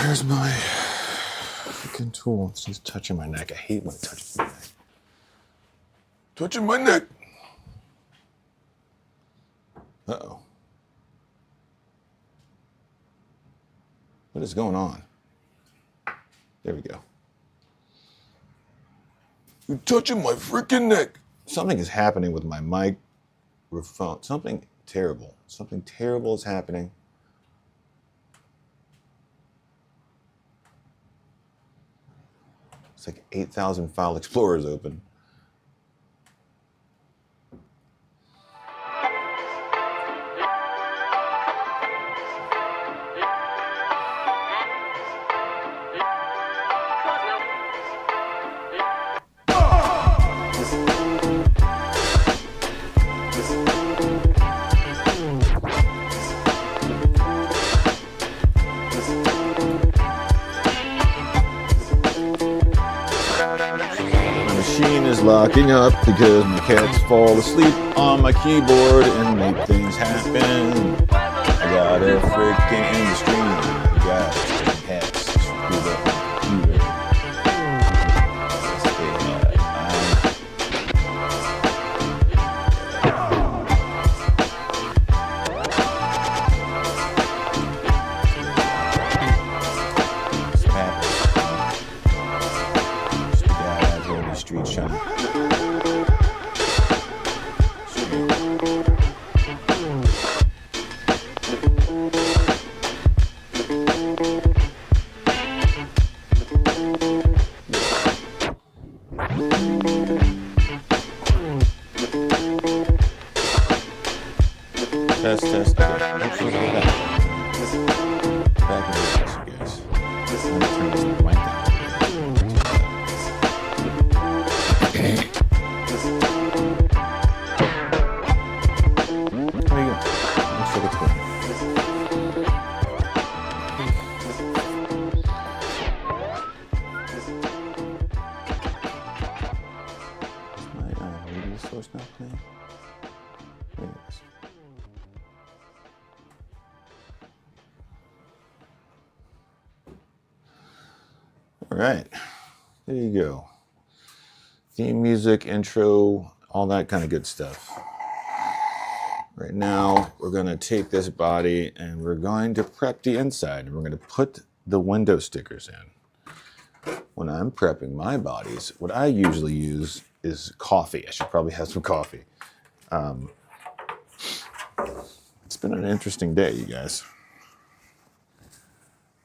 Where's my freaking tool? She's touching my neck. I hate when it touches my neck. Touching my neck. Uh-oh. What is going on? There we go. You're touching my freaking neck. Something is happening with my microphone. Something terrible. Something terrible is happening. It's like 8,000 file explorers open. Locking up because my cats fall asleep on my keyboard and make things happen. I got a freaking industry. I got cats screwed up my computer. Street shine. Test. Okay. Actually, look at that. Back into this, you guys. I'm gonna turn this mic down. There you go. Looks like it's good. Is my radio source not playing? There it is. All right, there you go. Theme music, intro, all that kind of good stuff. Right now, we're going to take this body and we're going to prep the inside. And we're going to put the window stickers in. When I'm prepping my bodies, what I usually use is coffee. I should probably have some coffee. It's been an interesting day, you guys.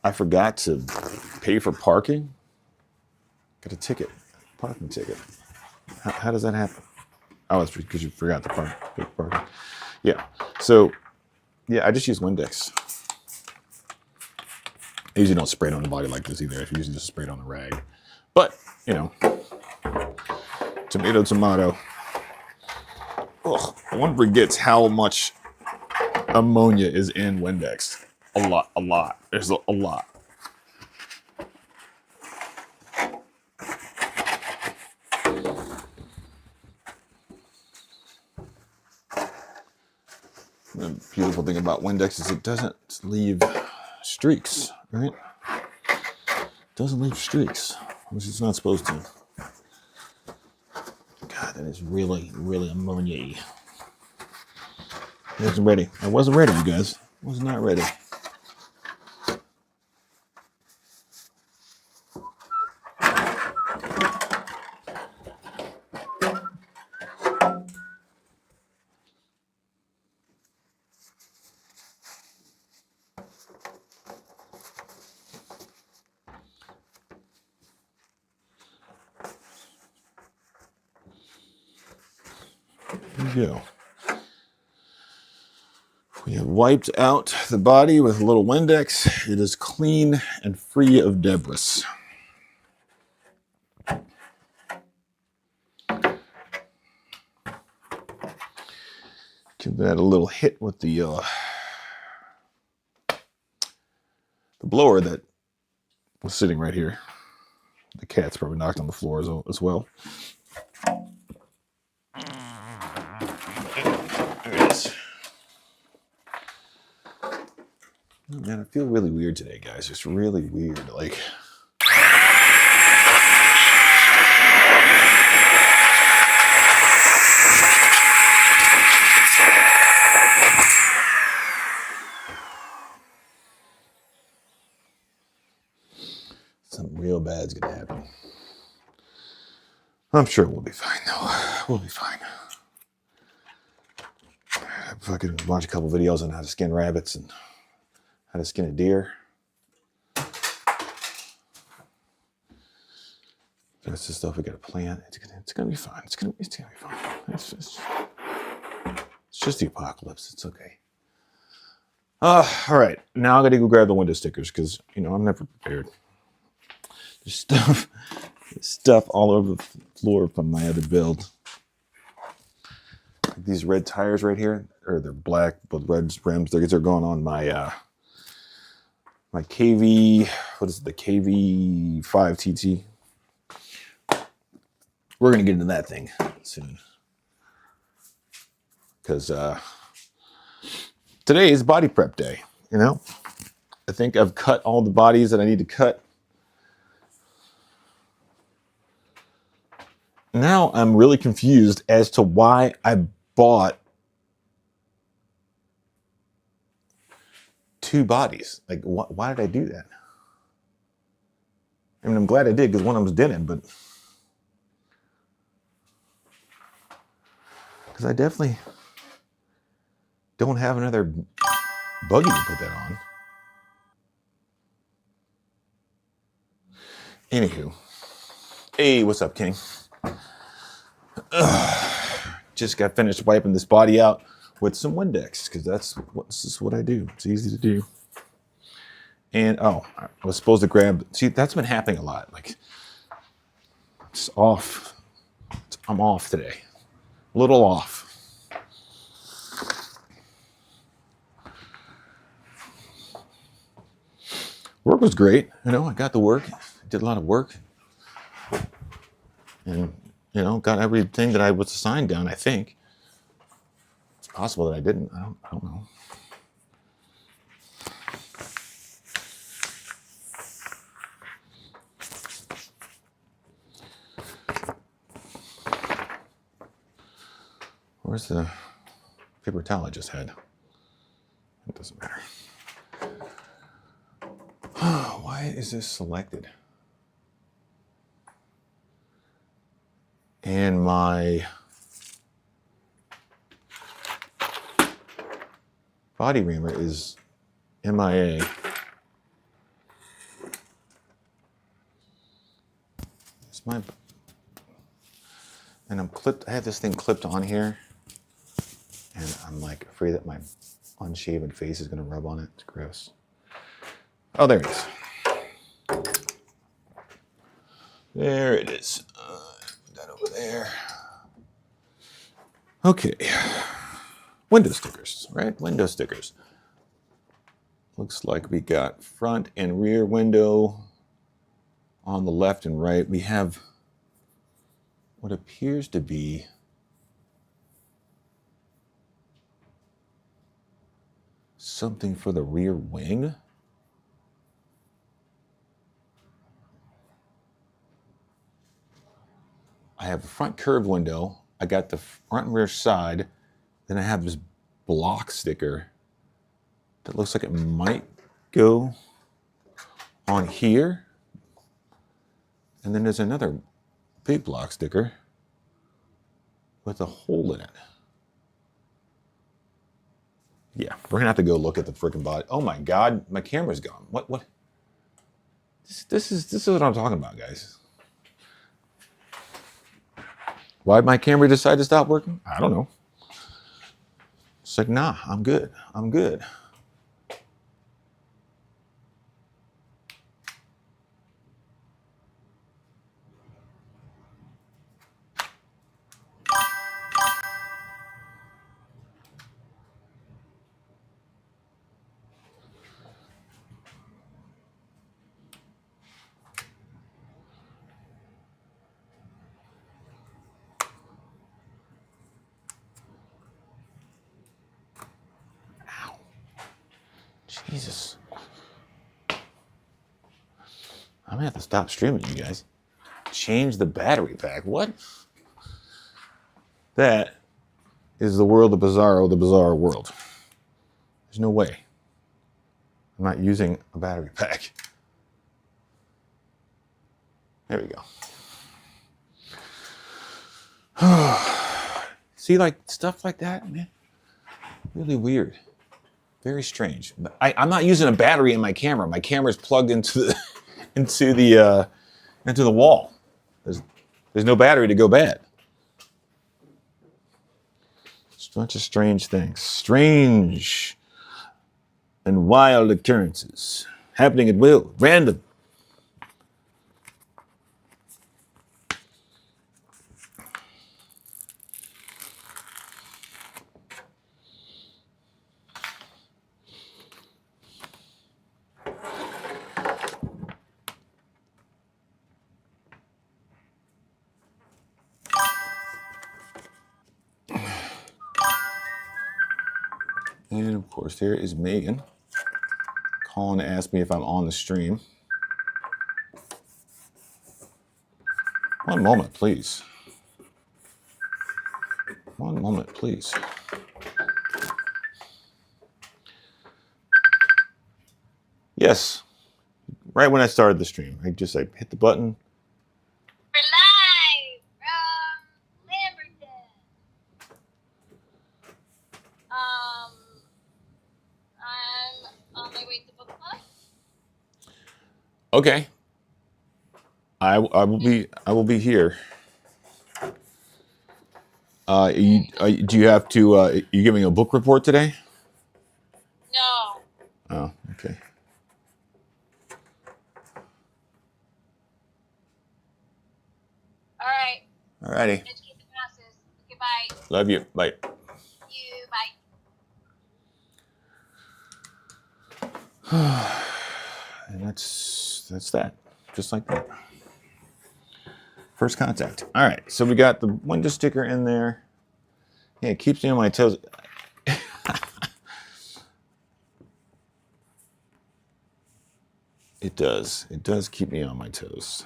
I forgot to pay for parking. Got a ticket, parking ticket. How does that happen? Oh, it's because you forgot to parking. Yeah, so, yeah, I just use Windex. I usually don't spray it on the body like this either. I usually just spray it on the rag. But, you know, tomato. Ugh, one forgets how much ammonia is in Windex. A lot. There's a lot. The beautiful thing about Windex is it doesn't leave streaks, right? It doesn't leave streaks, which it's not supposed to. God, that is really, really ammonia-y. I wasn't ready. I wasn't ready, you guys. I was not ready. Go. We have wiped out the body with a little Windex. It is clean and free of debris. Give that a little hit with the blower that was sitting right here. The cat's probably knocked on the floor as well. There it is. Man, I feel really weird today, guys. Just really weird. Like, something real bad's gonna happen. I'm sure we'll be fine, though. We'll be fine. I fucking watched a couple videos on how to skin rabbits and how to skin a deer. That's the stuff we gotta plan. It's gonna be fine. It's gonna be fine. It's just the apocalypse. It's okay. All right. Now I gotta go grab the window stickers because I'm never prepared. There's stuff all over the floor from my other build. These red tires right here, or they're black with red rims. They're going on my my KV. What is it? The KV5 TT. We're gonna get into that thing soon because today is body prep day. I think I've cut all the bodies that I need to cut. Now I'm really confused as to why I bought 2 bodies. Like, why did I do that? I mean, I'm glad I did because one of them's dented, but because I definitely don't have another buggy to put that on. Anywho, hey, what's up, Kenny? Just got finished wiping this body out with some Windex because this is what I do. It's easy to do. And I was supposed to grab. See, that's been happening a lot. Like, it's off. I'm off today. A little off. Work was great. I got the work. Did a lot of work. And got everything that I was assigned done, I think. It's possible that I didn't. I don't know. Where's the paper towel I just had? It doesn't matter. Why is this selected? And my body reamer is MIA. It's my, and I'm clipped. I have this thing clipped on here, and I'm like afraid that my unshaven face is gonna rub on it. It's gross. Oh, there it is. There it is. Put that over there. Okay. Window stickers, right? Window stickers. Looks like we got front and rear window on the left and right. We have what appears to be something for the rear wing. I have the front curved window. I got the front and rear side. Then I have this block sticker that looks like it might go on here. And then there's another big block sticker with a hole in it. Yeah, we're gonna have to go look at the freaking body. Oh my God, my camera's gone. What? This is what I'm talking about, guys. Why'd my camera decide to stop working? I don't know. It's like, nah, I'm good. I'm good. Jesus. I'm gonna have to stop streaming, you guys. Change the battery pack. What? That is the world of Bizarro, the bizarre world. There's no way. I'm not using a battery pack. There we go. See, like stuff like that, man. Really weird. Very strange. I'm not using a battery in my camera. My camera's plugged into the into the wall. There's no battery to go bad. It's a bunch of strange things. Strange and wild occurrences happening at will, random. And of course, there is Megan calling to ask me if I'm on the stream. One moment, please. One moment, please. Yes, right when I started the stream, I hit the button. We're live from Lamberton. I'm on my way to book club. Okay. I will be here. Do you have to? You giving a book report today? No. Oh, okay. All right. Alrighty. Educate the masses. Goodbye. Love you. Bye. You. Bye. And that's that. Just like that. First contact. All right. So we got the window sticker in there. Yeah, it keeps me on my toes. It does. It does keep me on my toes.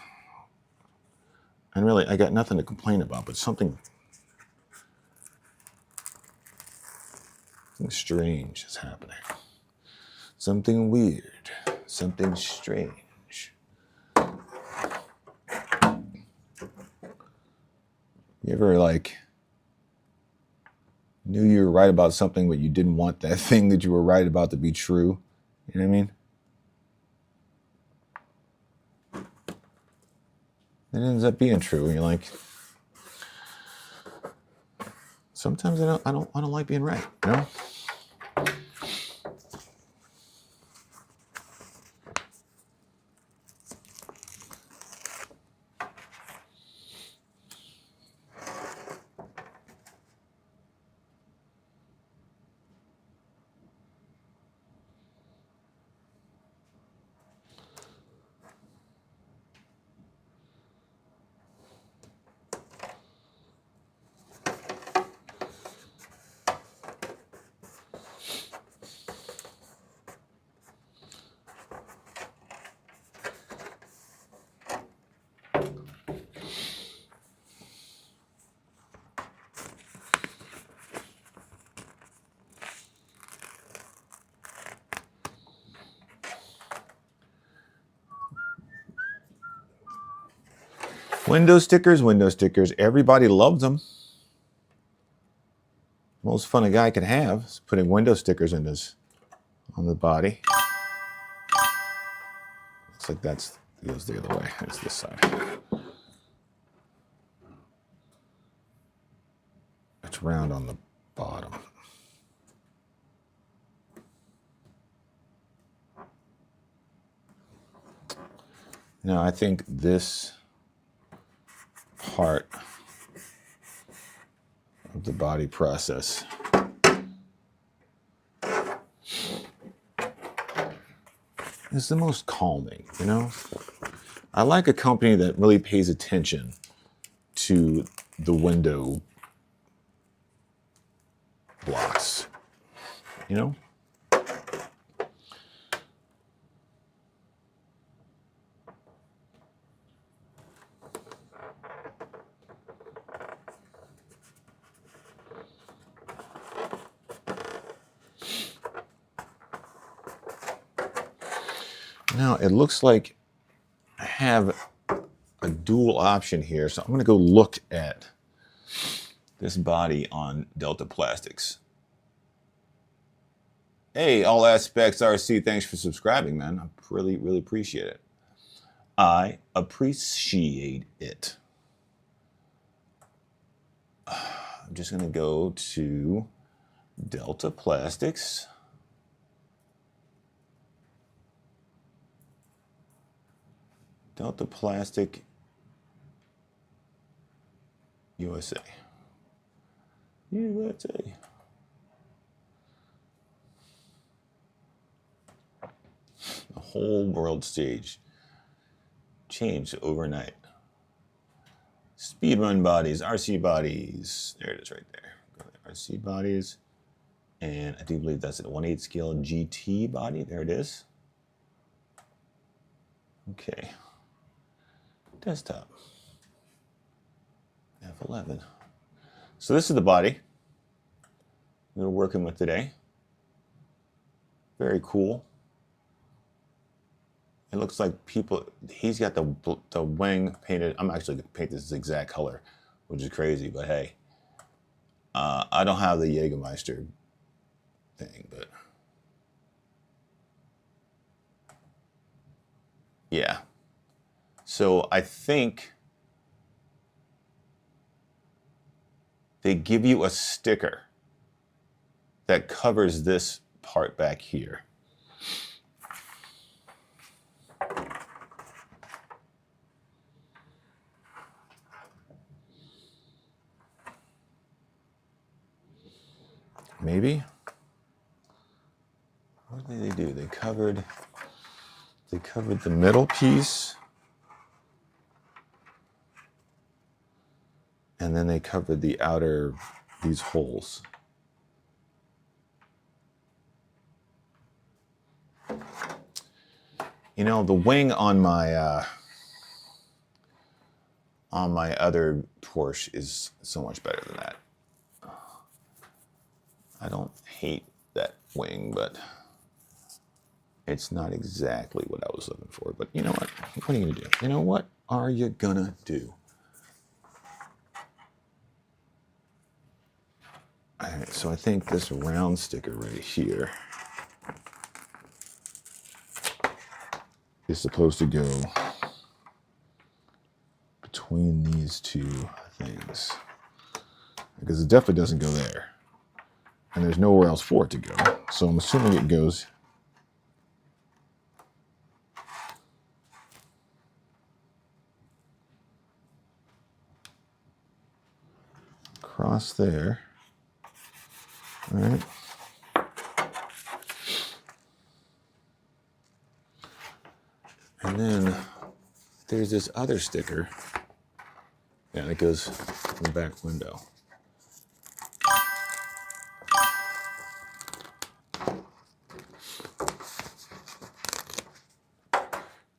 And really, I got nothing to complain about, but something strange is happening. Something weird. Something strange. You ever knew you were right about something, but you didn't want that thing that you were right about to be true? You know what I mean? It ends up being true, and you're like, sometimes I don't like being right, you know? Window stickers, window stickers. Everybody loves them. Most fun a guy can have is putting window stickers on the body. Looks like it goes the other way. It's this side. It's round on the bottom. Now I think this part of the body process is the most calming, you know? I like a company that really pays attention to the window blocks, you know? Now it looks like I have a dual option here, so I'm going to go look at this body on Delta Plastics. Hey, All Aspects RC, thanks for subscribing, man. I really, really appreciate it. I appreciate it. I'm just going to go to Delta Plastics. Delta Plastic USA. USA. The whole world stage changed overnight. Speedrun bodies, RC bodies. There it is right there. RC bodies. And I do believe that's a 1/8 scale GT body. There it is. Okay. Desktop. F11. So this is the body we're working with today. Very cool. It looks like he's got the wing painted. I'm actually going to paint this exact color, which is crazy, but hey. I don't have the Jägermeister thing, but yeah. So I think they give you a sticker that covers this part back here. Maybe? What did they do? They covered the middle piece, and then they covered the outer, these holes. You know, the wing on my other Porsche is so much better than that. I don't hate that wing, but it's not exactly what I was looking for. But you know what? What are you gonna do? You know what are you gonna do? All right, so I think this round sticker right here is supposed to go between these two things, because it definitely doesn't go there, and there's nowhere else for it to go. So I'm assuming it goes across there. All right. And then there's this other sticker. Yeah, that goes in the back window.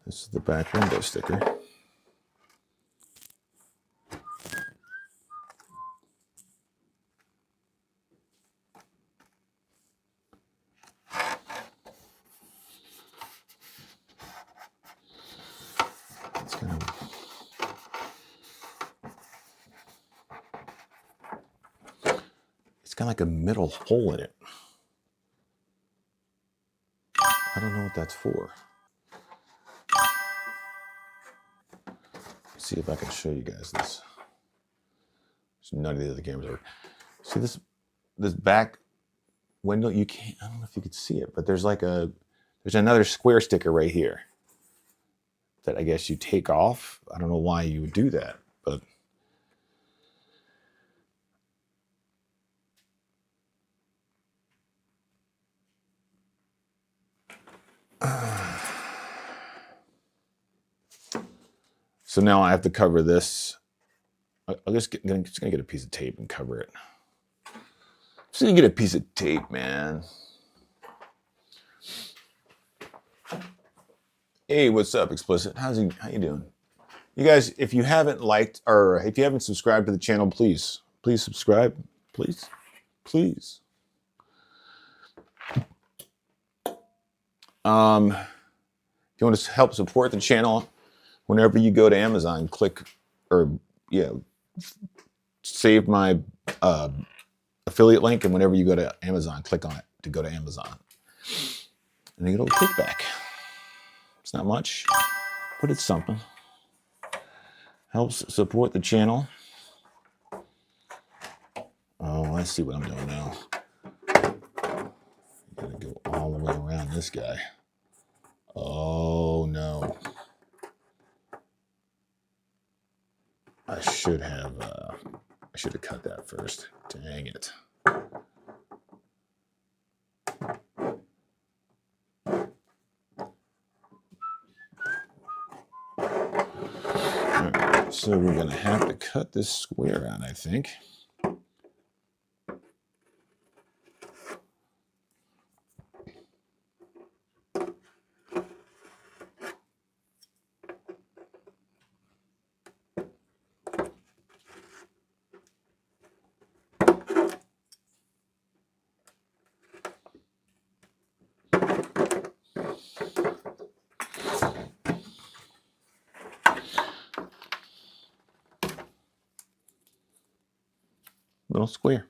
This is the back window sticker. It's got like a middle hole in it. I don't know what that's for. Let's see if I can show you guys this. None of the other cameras are. See this back window? You can't. I don't know if you could see it, but there's another square sticker right here that I guess you take off. I don't know why you would do that, but so now I have to cover this. I'm just gonna get a piece of tape and cover it. Just gonna get a piece of tape, man. Hey, what's up, Explicit? How you doing? You guys, if you haven't liked or if you haven't subscribed to the channel, please subscribe, please. you want to help support the channel, whenever you go to Amazon, click save my affiliate link, and whenever you go to Amazon, click on it to go to Amazon. And you get a little kickback. It's not much, but it's something. Helps support the channel. Oh, I see what I'm doing now. I'm gonna go all the way around this guy. Oh no. I should have cut that first. Dang it. All right, so we're gonna have to cut this square out, I think. Little square.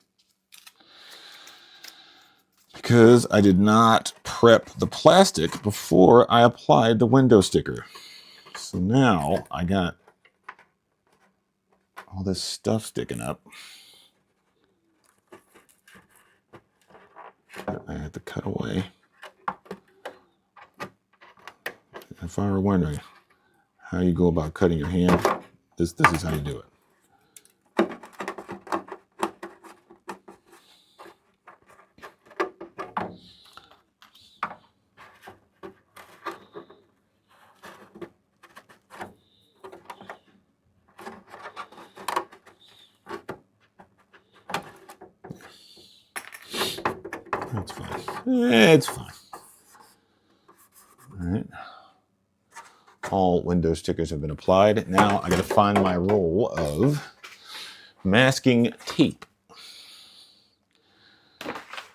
Because I did not prep the plastic before I applied the window sticker. So now I got all this stuff sticking up. I have to cut away. If I were wondering how you go about cutting your hand, this is how you do it. That's fine. It's fine. All right. All window stickers have been applied. Now I got to find my roll of masking tape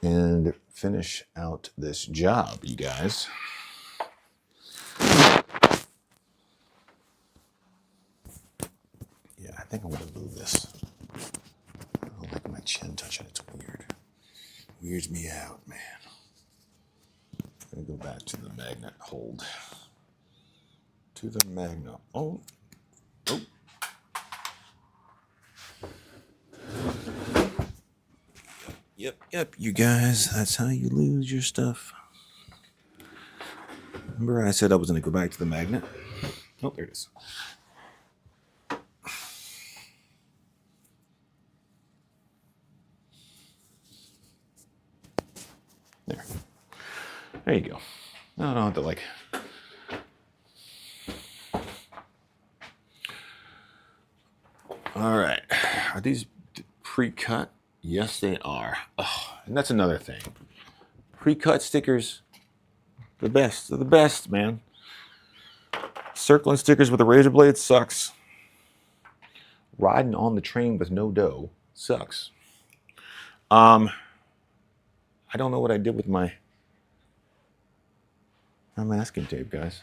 and finish out this job, you guys. Yeah, I think I'm going to move this. I don't like my chin touching. It's weird. Weirds me out, man. I'm going to go back to the magnet hold. To the magnet. Oh. Yep, you guys. That's how you lose your stuff. Remember I said I was going to go back to the magnet? Oh, there it is. There you go. I don't have to like. All right. Are these pre-cut? Yes, they are. Oh, and that's another thing. Pre-cut stickers, the best. They're the best, man. Circling stickers with a razor blade sucks. Riding on the train with no dough sucks. I don't know what I did with my masking tape, guys.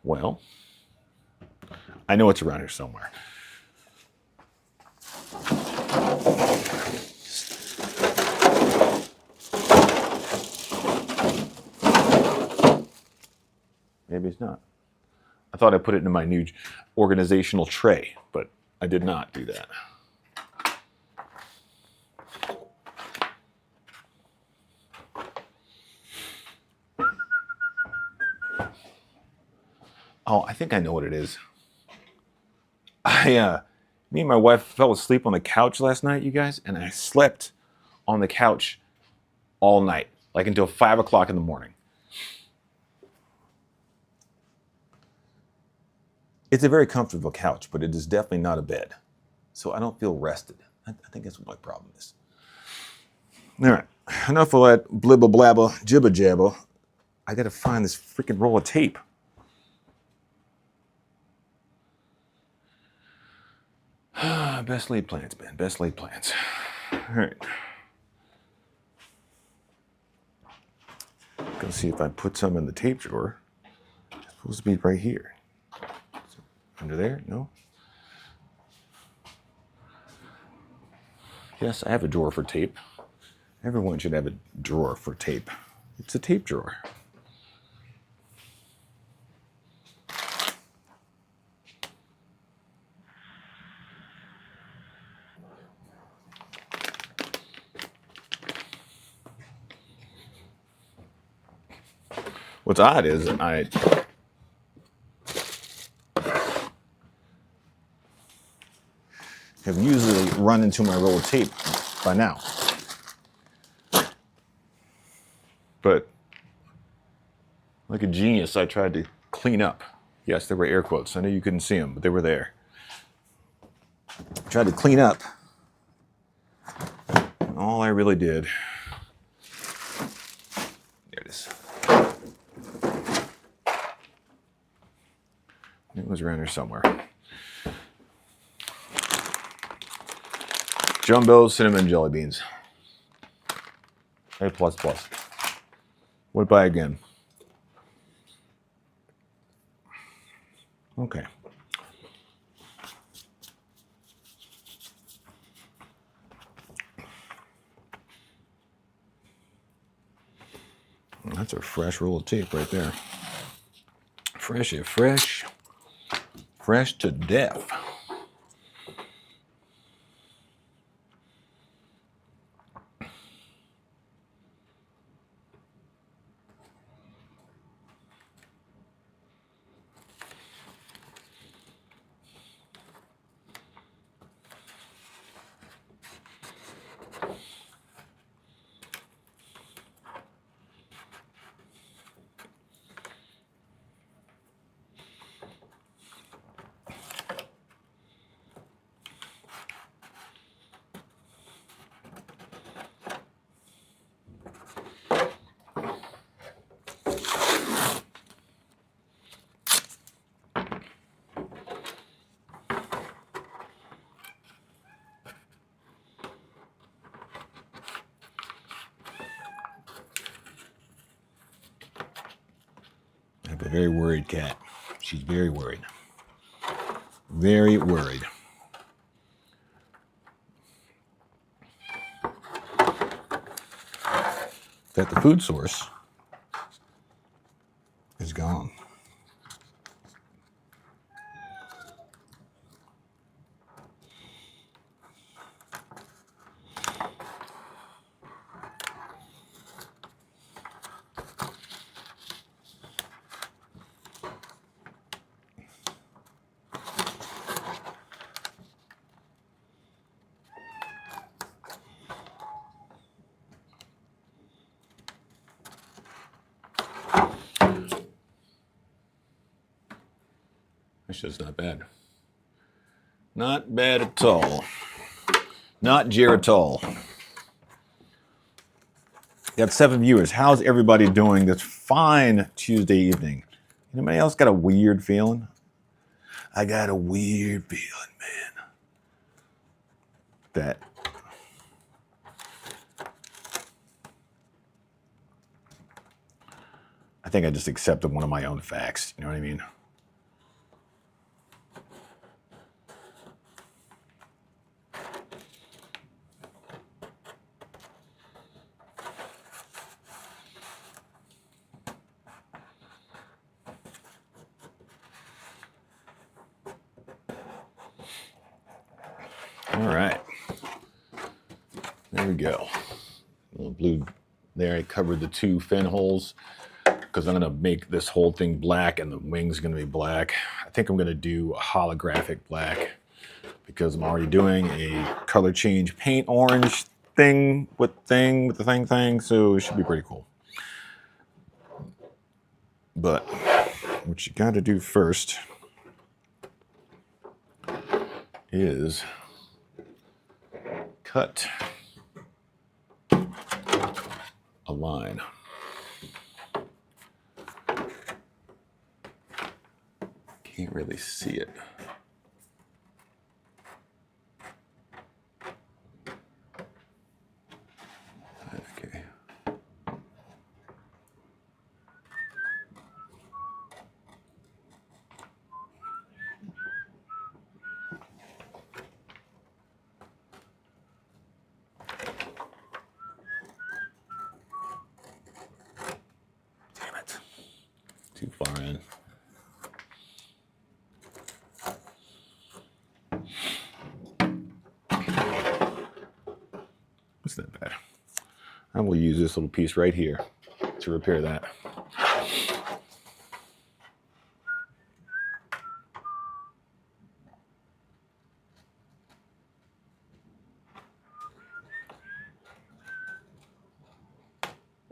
Well, I know it's around here somewhere. Maybe it's not. I thought I put it in my new organizational tray, but I did not do that. Oh, I think I know what it is. Me and my wife fell asleep on the couch last night, you guys, and I slept on the couch all night, like until 5 o'clock in the morning. It's a very comfortable couch, but it is definitely not a bed. So I don't feel rested. I think that's what my problem is. All right, enough of that blibba blabba jibba jabba. I gotta find this freaking roll of tape. Best laid plans, man. Best laid plans. All right. Go see if I put some in the tape drawer. It's supposed to be right here. Under there? No? Yes, I have a drawer for tape. Everyone should have a drawer for tape. It's a tape drawer. What's odd is I have usually run into my roll of tape by now. But like a genius, I tried to clean up. Yes, there were air quotes. I know you couldn't see them, but they were there. I tried to clean up. And all I really did. There it is. It was around here somewhere. Jumbo cinnamon jelly beans. A++. Would buy again. Okay. That's a fresh roll of tape right there. Fresh. Fresh to death. I have a very worried cat. She's very worried. Very worried. That the food source is gone. That's just not bad. Not bad at all. Not Geritol. Got 7 viewers. How's everybody doing this fine Tuesday evening? Anybody else got a weird feeling? I got a weird feeling, man. That I think I just accepted one of my own facts. You know what I mean? All right. There we go. A little blue there. I covered the 2 fin holes because I'm going to make this whole thing black and the wing's going to be black. I think I'm going to do a holographic black because I'm already doing a color change paint orange thing with the thing. So it should be pretty cool. But what you got to do first is cut a line. Can't really see it. Okay. Damn it. Too far in. It's not bad. I will use this little piece right here to repair that.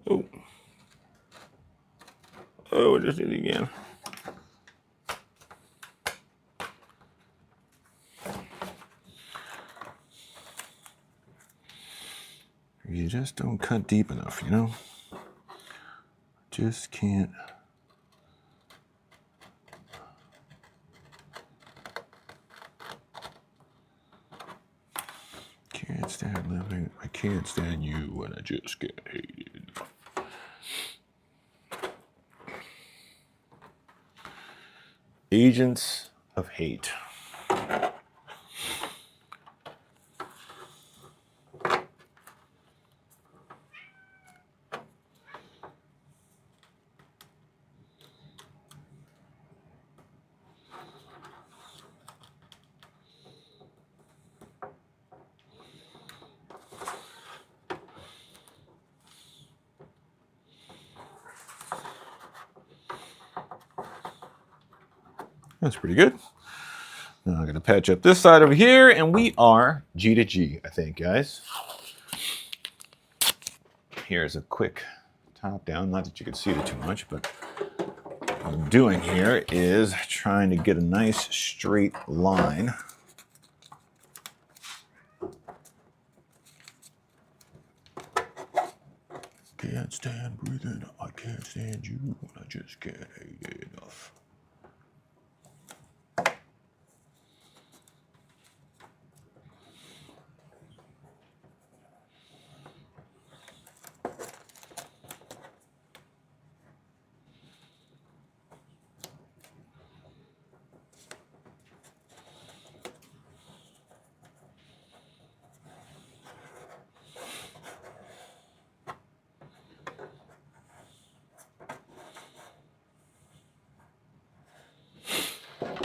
Oh. Oh, I just did it again. You just don't cut deep enough, you know? Just can't. Can't stand living. I can't stand you, and I just get hated. Agents of Hate. That's pretty good. Now I'm going to patch up this side over here, and we are G to G, I think, guys. Here's a quick top down. Not that you can see it too much, but what I'm doing here is trying to get a nice straight line. Can't stand breathing. I can't stand you. I just can't hate it enough.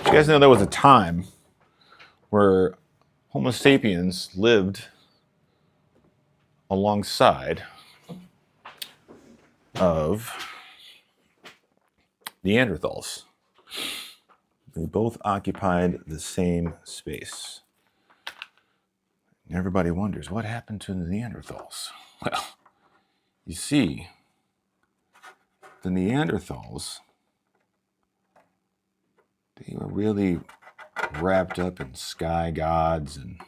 You guys know there was a time where Homo sapiens lived alongside of Neanderthals. They both occupied the same space. And everybody wonders, what happened to the Neanderthals? Well, you see, the Neanderthals, they were really wrapped up in sky gods and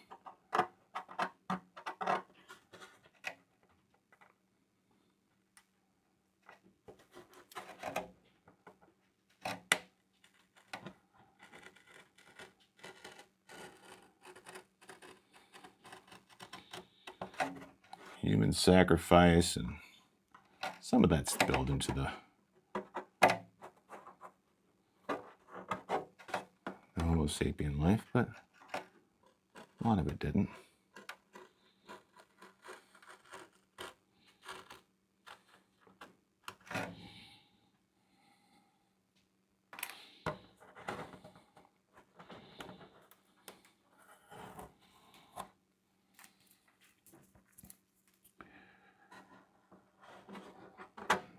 human sacrifice, and some of that spilled into the Homo sapien life, but a lot of it didn't.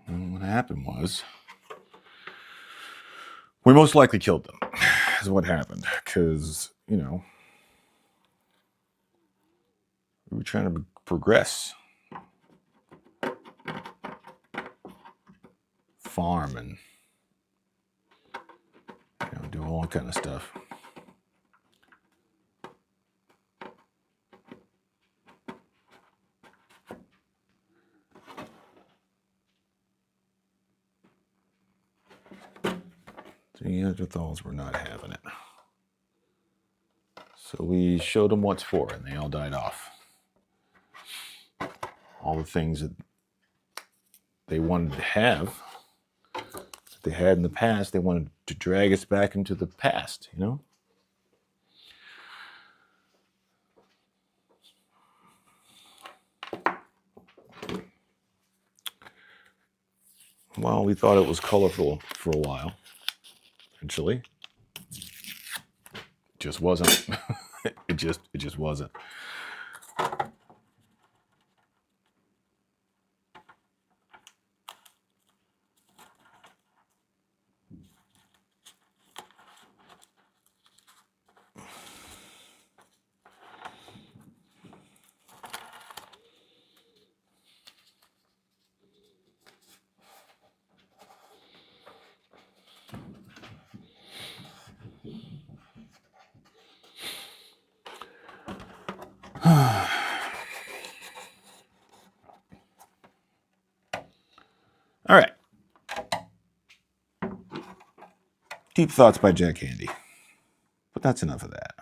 And what happened was, we most likely killed them, is what happened, because, you know, we were trying to progress, farm, and, you know, do all that kind of stuff. So, Neanderthals were not having it. So we showed them what's for, and they all died off. All the things that they wanted to have, that they had in the past, they wanted to drag us back into the past, you know? Well, we thought it was colorful for a while. Eventually, it just wasn't. it just wasn't. All right. Deep Thoughts by Jack Handey. But that's enough of that.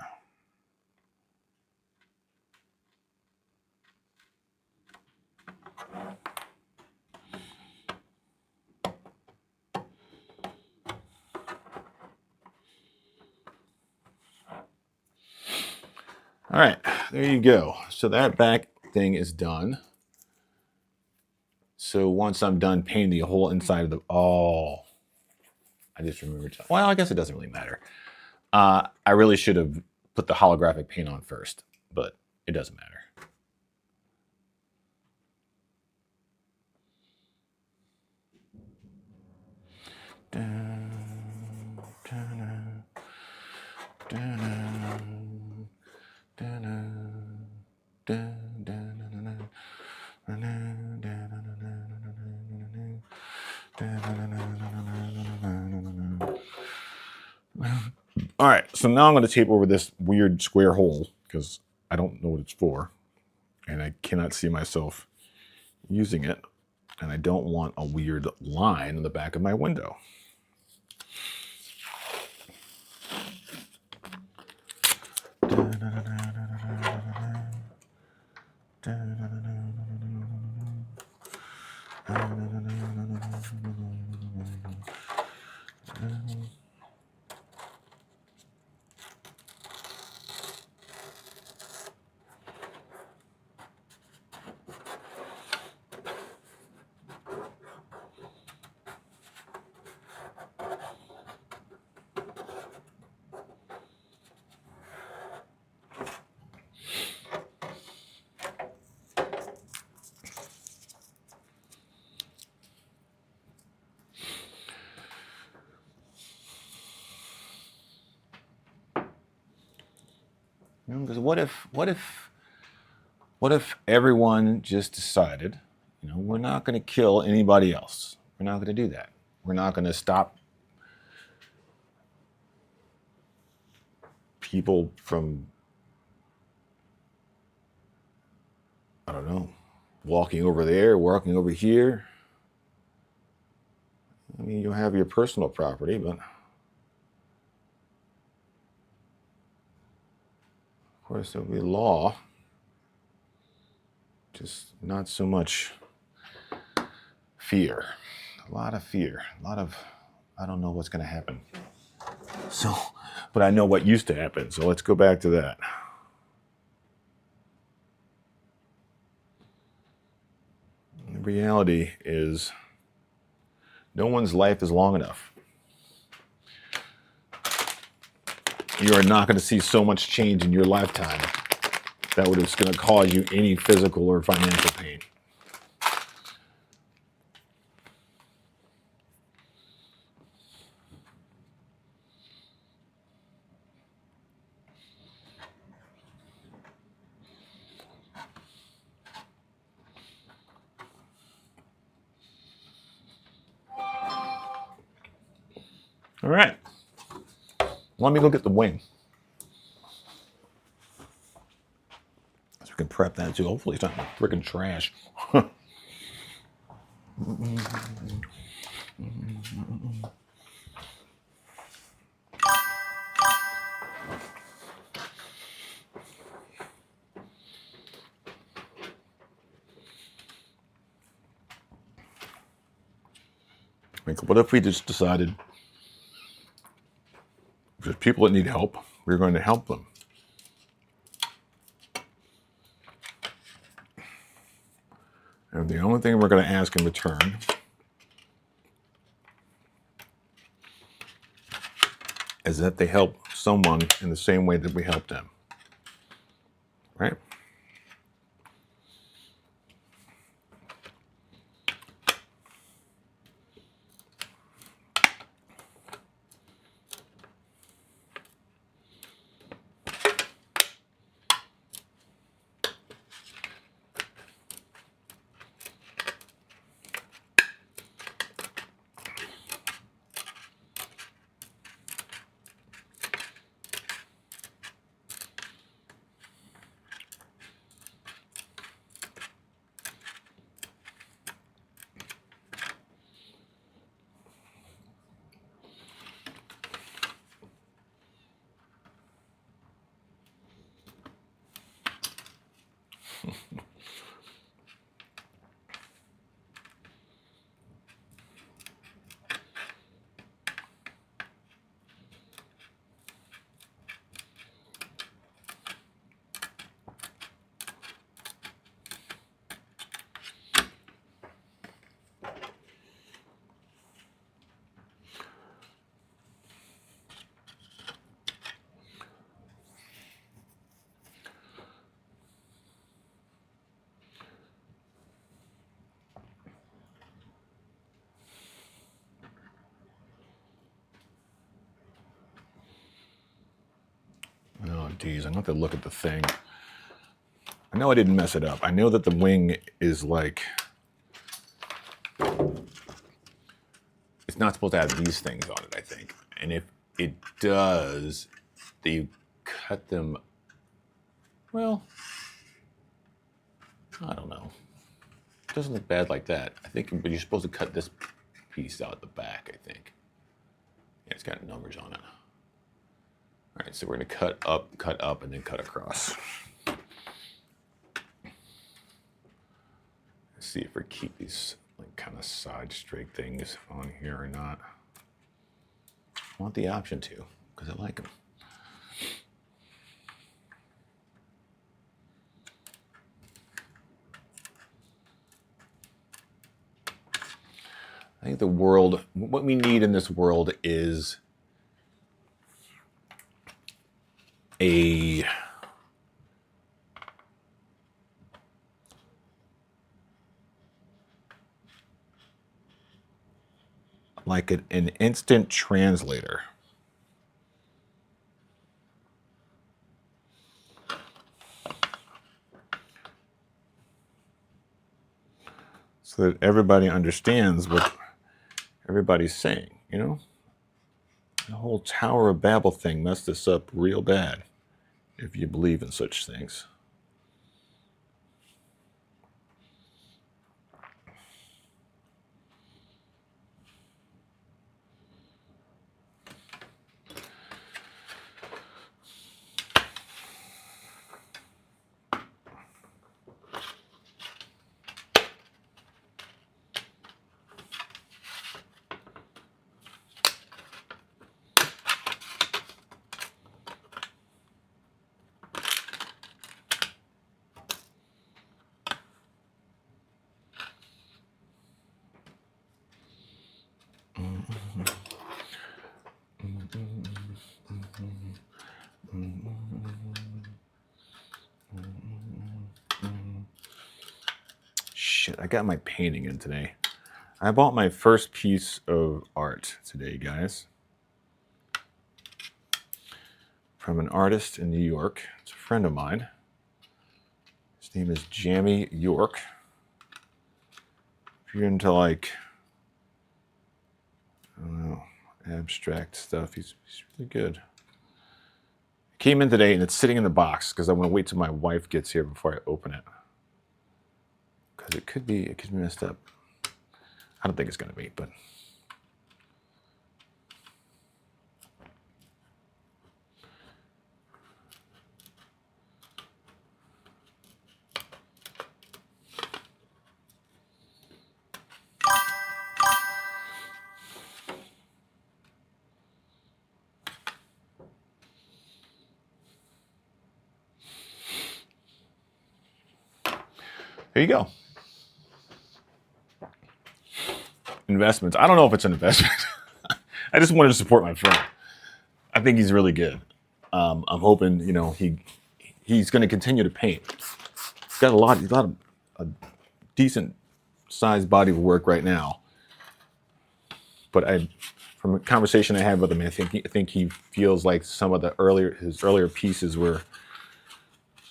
All right, there you go. So that back thing is done. So once I'm done painting the whole inside of the, I just remembered. Well, I guess it doesn't really matter. I really should have put the holographic paint on first, but it doesn't matter. All right, so now I'm going to tape over this weird square hole because I don't know what it's for, and I cannot see myself using it, and I don't want a weird line in the back of my window. Because what if everyone just decided, we're not going to kill anybody else. We're not going to do that. We're not going to stop people from, I don't know, walking over there, walking over here. I mean, you'll have your personal property, but of course there'll be law. Just not so much fear. A lot of fear. A lot of, I don't know what's going to happen. So, but I know what used to happen. So let's go back to that. The reality is no one's life is long enough. You are not going to see so much change in your lifetime that is going to cause you any physical or financial pain. All right. Let me go get the wing. So we can prep that too. Hopefully it's not freaking trash. Like, what if we just decided there's people that need help, we're going to help them? And the only thing we're going to ask in return is that they help someone in the same way that we help them. Right? Oh, geez, I have to look at the thing. I know I didn't mess it up. I know that the wing is like, it's not supposed to have these things on it, I think. And if it does, they cut them, well, I don't know. It doesn't look bad like that. I think, but you're supposed to cut this piece out the back, I think. Yeah, it's got numbers on it. All right, so we're gonna cut up, and then cut across. Let's see if we keep these like kind of side straight things on here or not. I want the option to, because I like them. I think the world, what we need in this world is an instant translator. So that everybody understands what everybody's saying, you know? The whole Tower of Babel thing messed us up real bad, if you believe in such things. Shit, I got my painting in today. I bought my first piece of art today, guys. From an artist in New York. It's a friend of mine. His name is Jamie York. If you're into like, I don't know, abstract stuff, he's really good. Came in today and it's sitting in the box because I want to wait till my wife gets here before I open it. Because it could be messed up. I don't think it's gonna be, but Here you go. Investments. I don't know if it's an investment. I just wanted to support my friend. I think he's really good. I'm hoping, you know, he's going to continue to paint. He's got a decent sized body of work right now. But from a conversation I had with him, I think he feels like some of his earlier pieces were,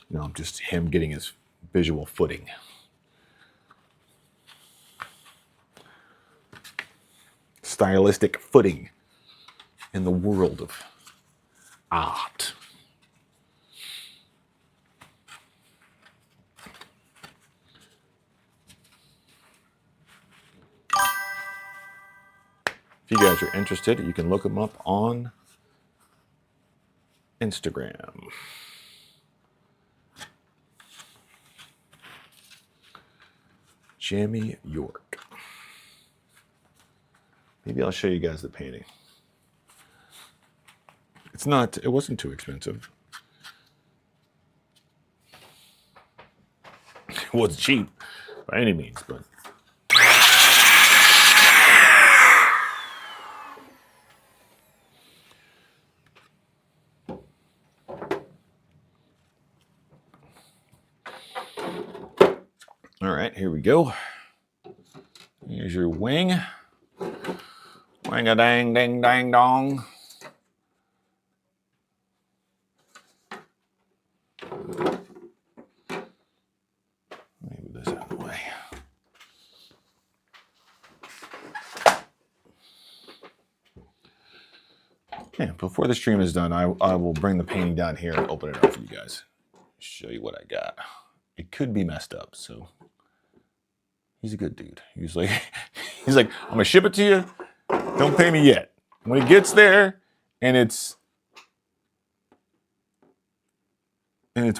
you know, just him getting his visual footing. Stylistic footing in the world of art. If you guys are interested, you can look him up on Instagram. Jamie York. Maybe I'll show you guys the painting. It wasn't too expensive. It wasn't cheap by any means, but all right, here we go. Here's your wing. Wang-a-dang, ding, dang, dong. Let me move this out of the way. Yeah, before the stream is done, I will bring the painting down here and open it up for you guys. Show you what I got. It could be messed up, so he's a good dude. He's like, I'm gonna ship it to you. Don't pay me yet. When it gets there and it's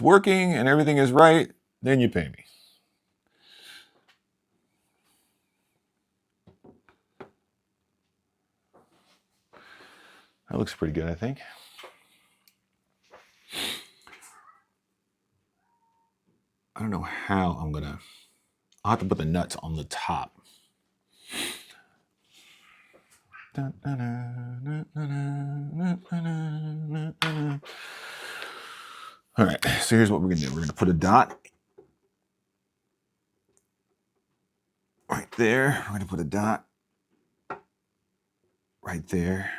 working and everything is right, then you pay me. That looks pretty good, I think. I don't know how I'll have to put the nuts on the top. All right, so here's what we're gonna do. We're gonna put a dot right there. We're gonna put a dot right there.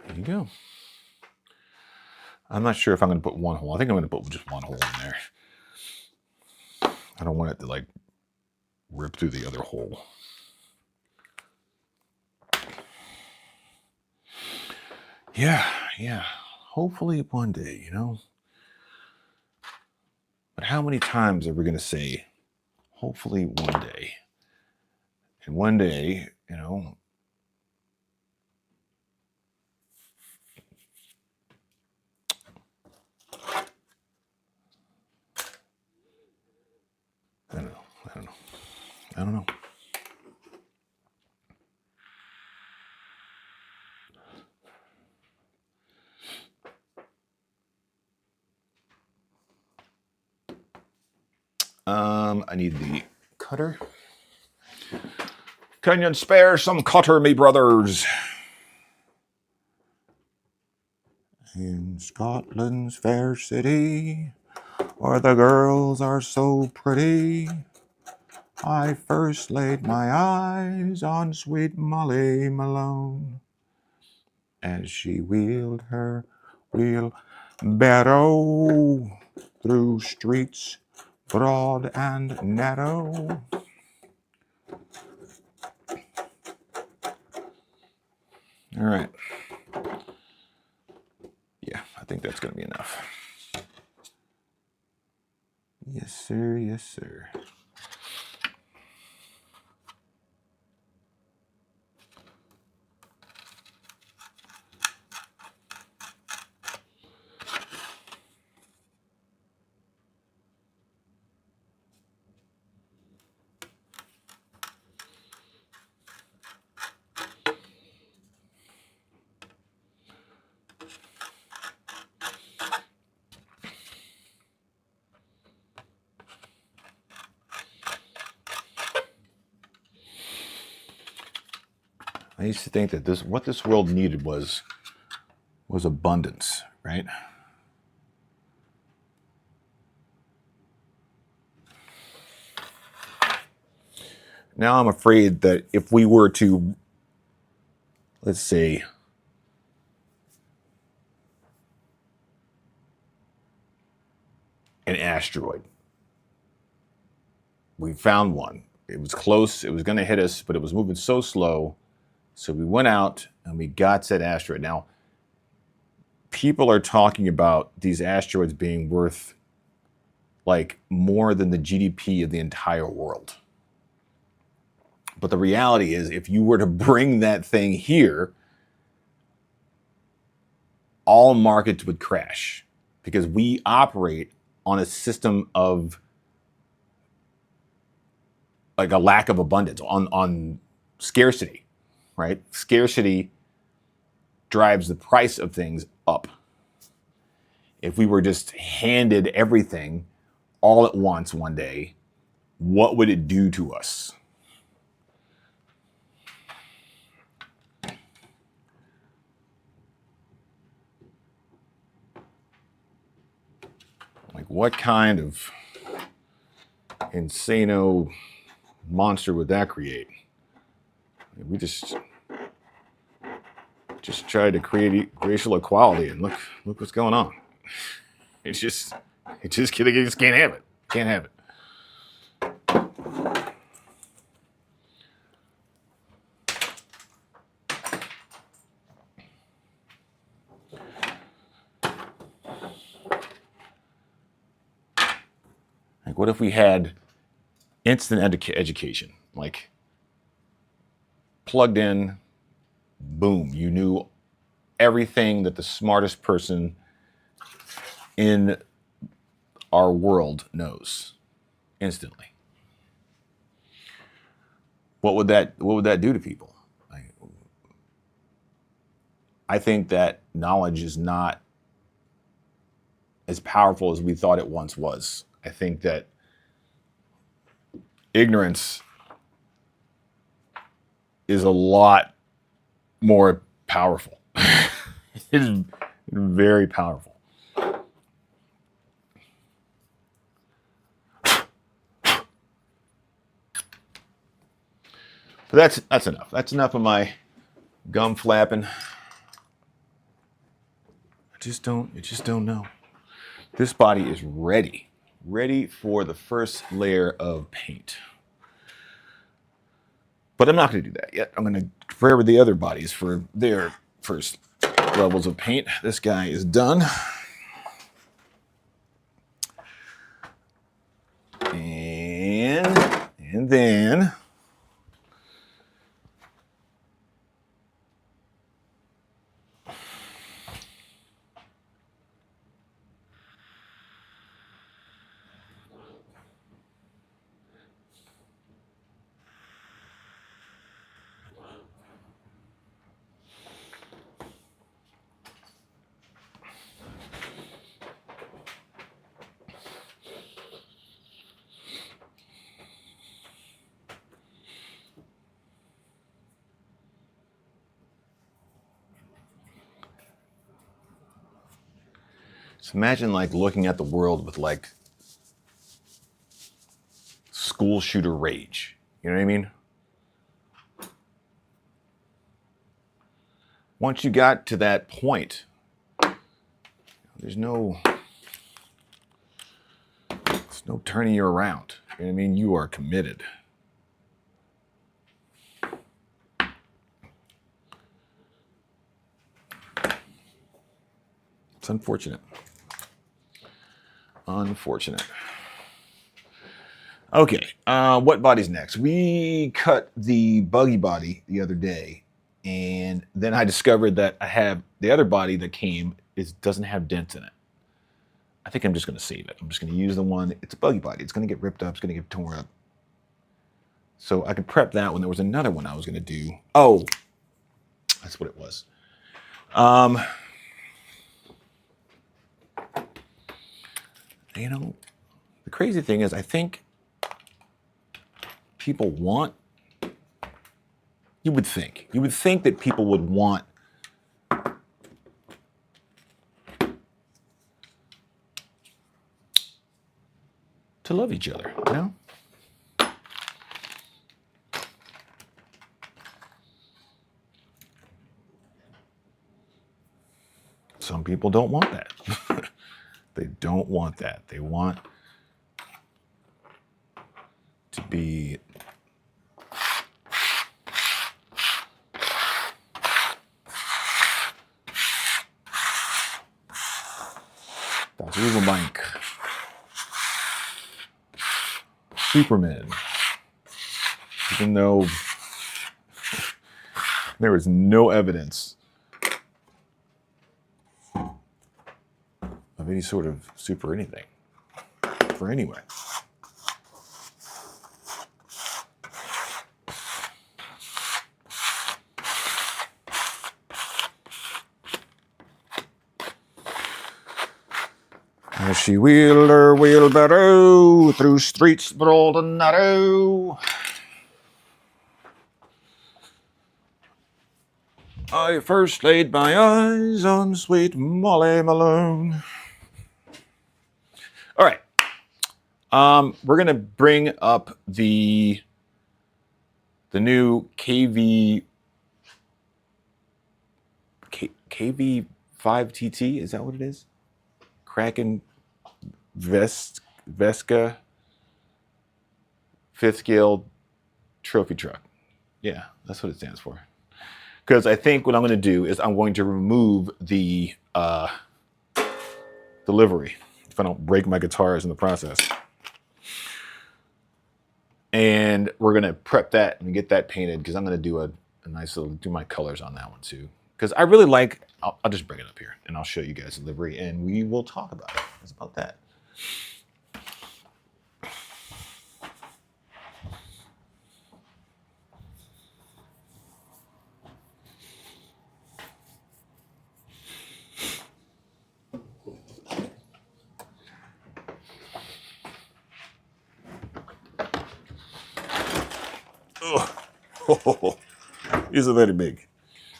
There you go. I'm not sure if I'm going to put one hole. I think I'm going to put just one hole in there. I don't want it to like rip through the other hole. Yeah. Hopefully one day, you know. But how many times are we going to say, hopefully one day? And one day, you know, I don't know. I need the cutter. Can you spare some cutter, me brothers? In Scotland's fair city, where the girls are so pretty, I first laid my eyes on sweet Molly Malone, as she wheeled her wheelbarrow through streets broad and narrow. All right. Yeah, I think that's going to be enough. Yes, sir. Yes, sir. I used to think that what this world needed was abundance, right? Now I'm afraid that if we were to, let's say, an asteroid, we found one. It was close. It was going to hit us, but it was moving so slow. So we went out and we got said asteroid. Now, people are talking about these asteroids being worth like more than the GDP of the entire world. But the reality is, if you were to bring that thing here, all markets would crash because we operate on a system of like a lack of abundance, on scarcity, right? Scarcity drives the price of things up. If we were just handed everything all at once one day, what would it do to us? Like, what kind of insano monster would that create? We just tried to create racial equality, and look what's going on. It just can't have it. Can't have it. Like, what if we had instant education? Like, plugged in, boom, you knew everything that the smartest person in our world knows instantly. What would that do to people? I think that knowledge is not as powerful as we thought it once was. I think that ignorance is a lot more powerful. It is very powerful. But that's enough. That's enough of my gum flapping. I just don't know. This body is ready for the first layer of paint. But I'm not going to do that yet. I'm going to prepare the other bodies for their first levels of paint. This guy is done. And then So imagine like looking at the world with like school shooter rage. You know what I mean? Once you got to that point, there's no turning you around. You know what I mean? You are committed. It's unfortunate. Unfortunate. Okay, what body's next? We cut the buggy body the other day, and then I discovered that I have the other body that came doesn't have dents in it. I think I'm just going to save it. I'm just going to use the one. It's a buggy body. It's going to get ripped up. It's going to get torn up. So I could prep that one. There was another one I was going to do. Oh, that's what it was. You know, the crazy thing is I think people want, you would think that people would want to love each other, you know? Some people don't want that. They don't want that. They want to be Das Riesenbank. Superman. Even though there is no evidence of any sort of super anything for anyone. As she wheeled her wheelbarrow through streets broad and narrow, I first laid my eyes on sweet Molly Malone. All right. We're going to bring up the new KV5TT. Is that what it is? Kraken Vesca 5th scale trophy truck. Yeah, that's what it stands for. Because I think what I'm going to do is I'm going to remove the delivery if I don't break my guitars in the process. And we're going to prep that and get that painted because I'm going to do a nice little, do my colors on that one too. Because I really like, I'll just bring it up here and I'll show you guys the livery and we will talk about it. It's about that. Oh, it's a very big.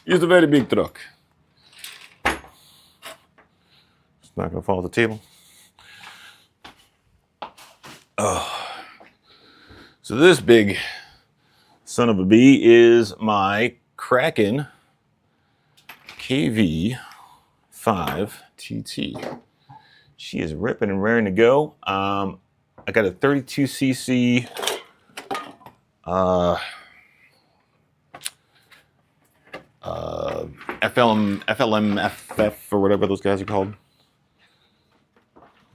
It's a very big truck. It's not gonna fall off the table. Oh. So this big son of a bee is my Kraken KV5TT. She is ripping and raring to go. I got a 32cc FLMFF or whatever those guys are called.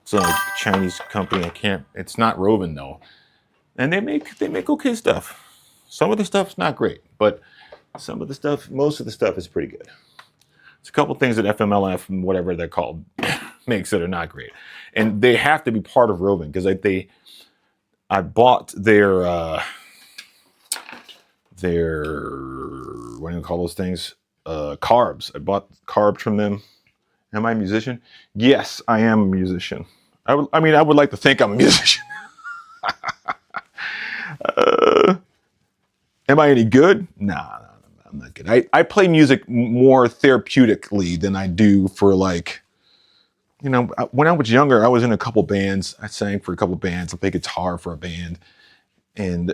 It's a Chinese company. It's not Roven though. And they make okay stuff. Some of the stuff's not great, but some of the stuff, most of the stuff is pretty good. It's a couple things that FMLF and whatever they're called makes that are not great. And they have to be part of Roven because I bought their what do you call those things? Carbs. I bought carbs from them. Am I a musician? Yes, I am a musician. I would like to think I'm a musician. Am I any good? Nah, I'm not good. I play music more therapeutically than I do for like you know, when I was younger, I was in a couple bands. I sang for a couple bands. I played guitar for a band, and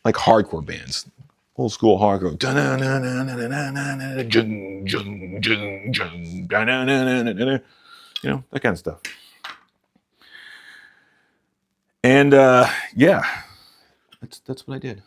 like hardcore bands, old school hardcore. You know, that kind of stuff. And yeah, that's what I did.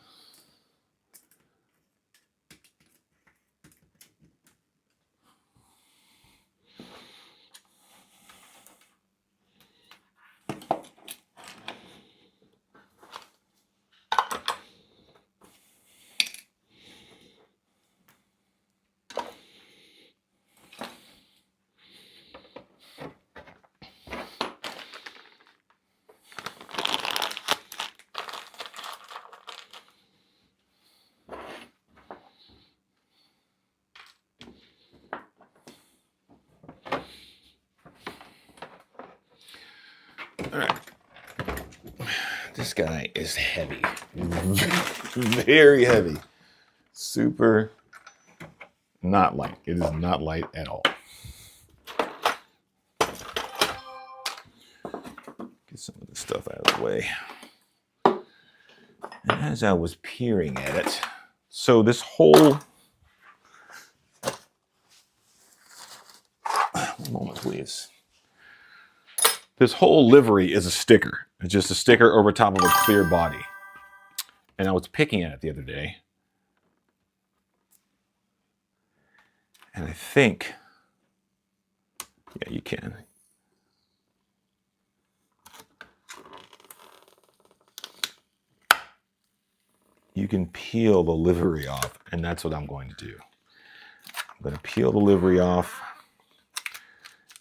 All right. This guy is heavy. Very heavy. Super not light. It is not light at all. Get some of this stuff out of the way. And as I was peering at it, so this whole... One moment, please. This whole livery is a sticker. It's just a sticker over top of a clear body. And I was picking at it the other day. And I think, yeah, you can. You can peel the livery off, and that's what I'm going to do. I'm going to peel the livery off,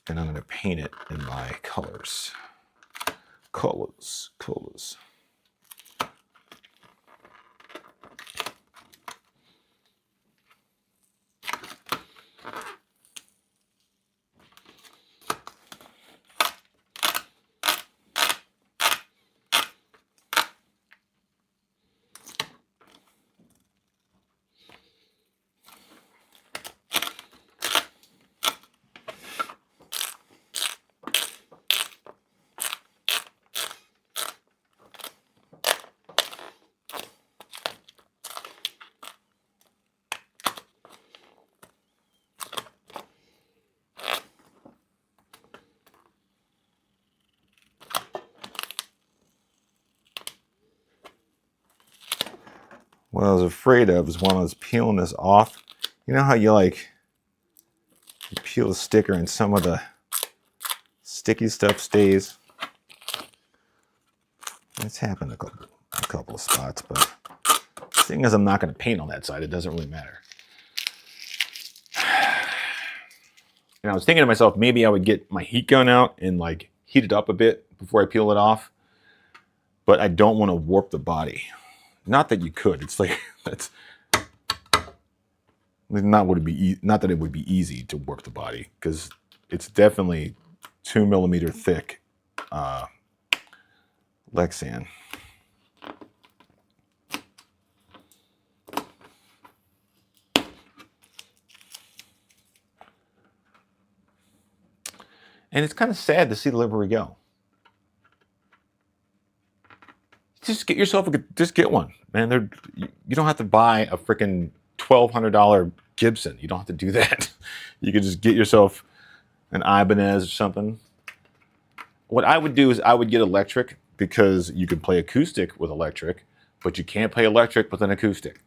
and I'm going to paint it in my colors. Colors. What I was afraid of is when I was peeling this off, you know how you peel the sticker and some of the sticky stuff stays? It's happened a couple of spots, but seeing as I'm not going to paint on that side, it doesn't really matter. And I was thinking to myself, maybe I would get my heat gun out and like heat it up a bit before I peel it off, but I don't want to warp the body. Not that you could. It's like that's not that it would be easy to warp the body, because it's definitely 2 millimeter thick Lexan. And it's kind of sad to see the livery go. Just get yourself just get one, man. You don't have to buy a freaking $1,200 Gibson. You don't have to do that. You can just get yourself an Ibanez or something. What I would do is I would get electric, because you can play acoustic with electric, but you can't play electric with an acoustic.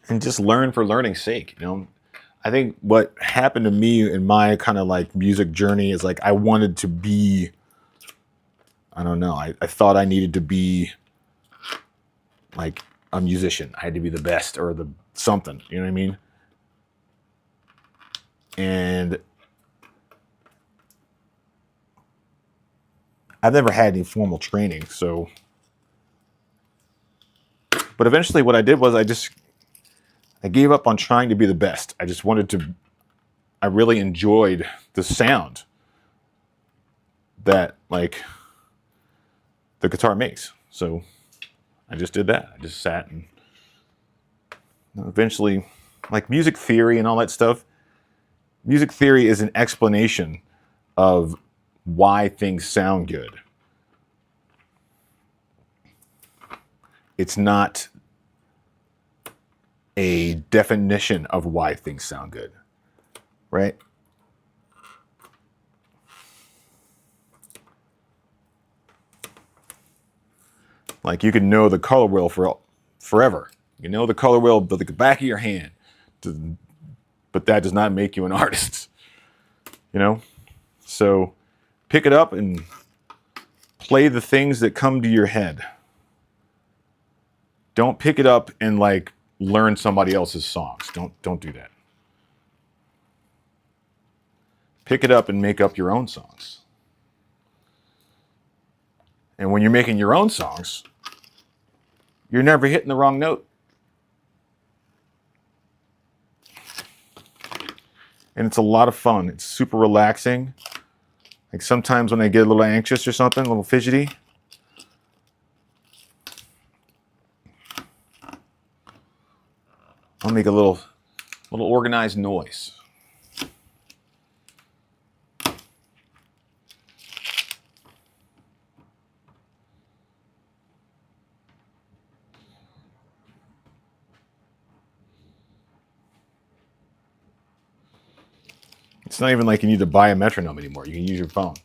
And just learn for learning's sake, you know. I think what happened to me in my kind of like music journey is like I wanted to be, I don't know, I thought I needed to be like a musician. I had to be the best or the something, you know what I mean? And I've never had any formal training, so, But eventually what I did was I gave up on trying to be the best. I really enjoyed the sound that like the guitar makes. So I just did that. I just sat and eventually, like music theory and all that stuff, music theory is an explanation of why things sound good. It's not a definition of why things sound good, right? Like you can know the color wheel for forever. You know the color wheel with the back of your hand, but that does not make you an artist. You know? So pick it up and play the things that come to your head. Don't pick it up and like learn somebody else's songs. Don't do that. Pick it up and make up your own songs. And when you're making your own songs, you're never hitting the wrong note. And it's a lot of fun. It's super relaxing. Like sometimes when I get a little anxious or something, a little fidgety, I'll make a little organized noise. It's not even like you need to buy a metronome anymore. You can use your phone.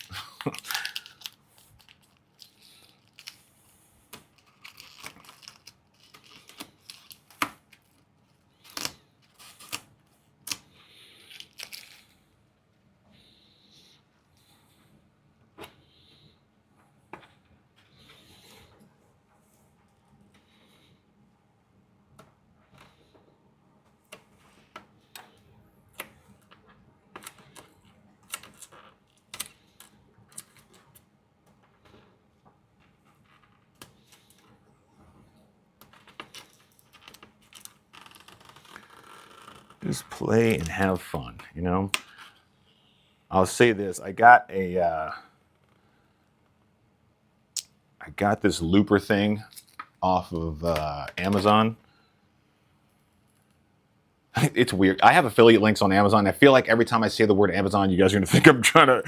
Just play and have fun, you know? I'll say this, I got this looper thing off of Amazon. It's weird. I have affiliate links on Amazon. I feel like every time I say the word Amazon, you guys are gonna think I'm trying to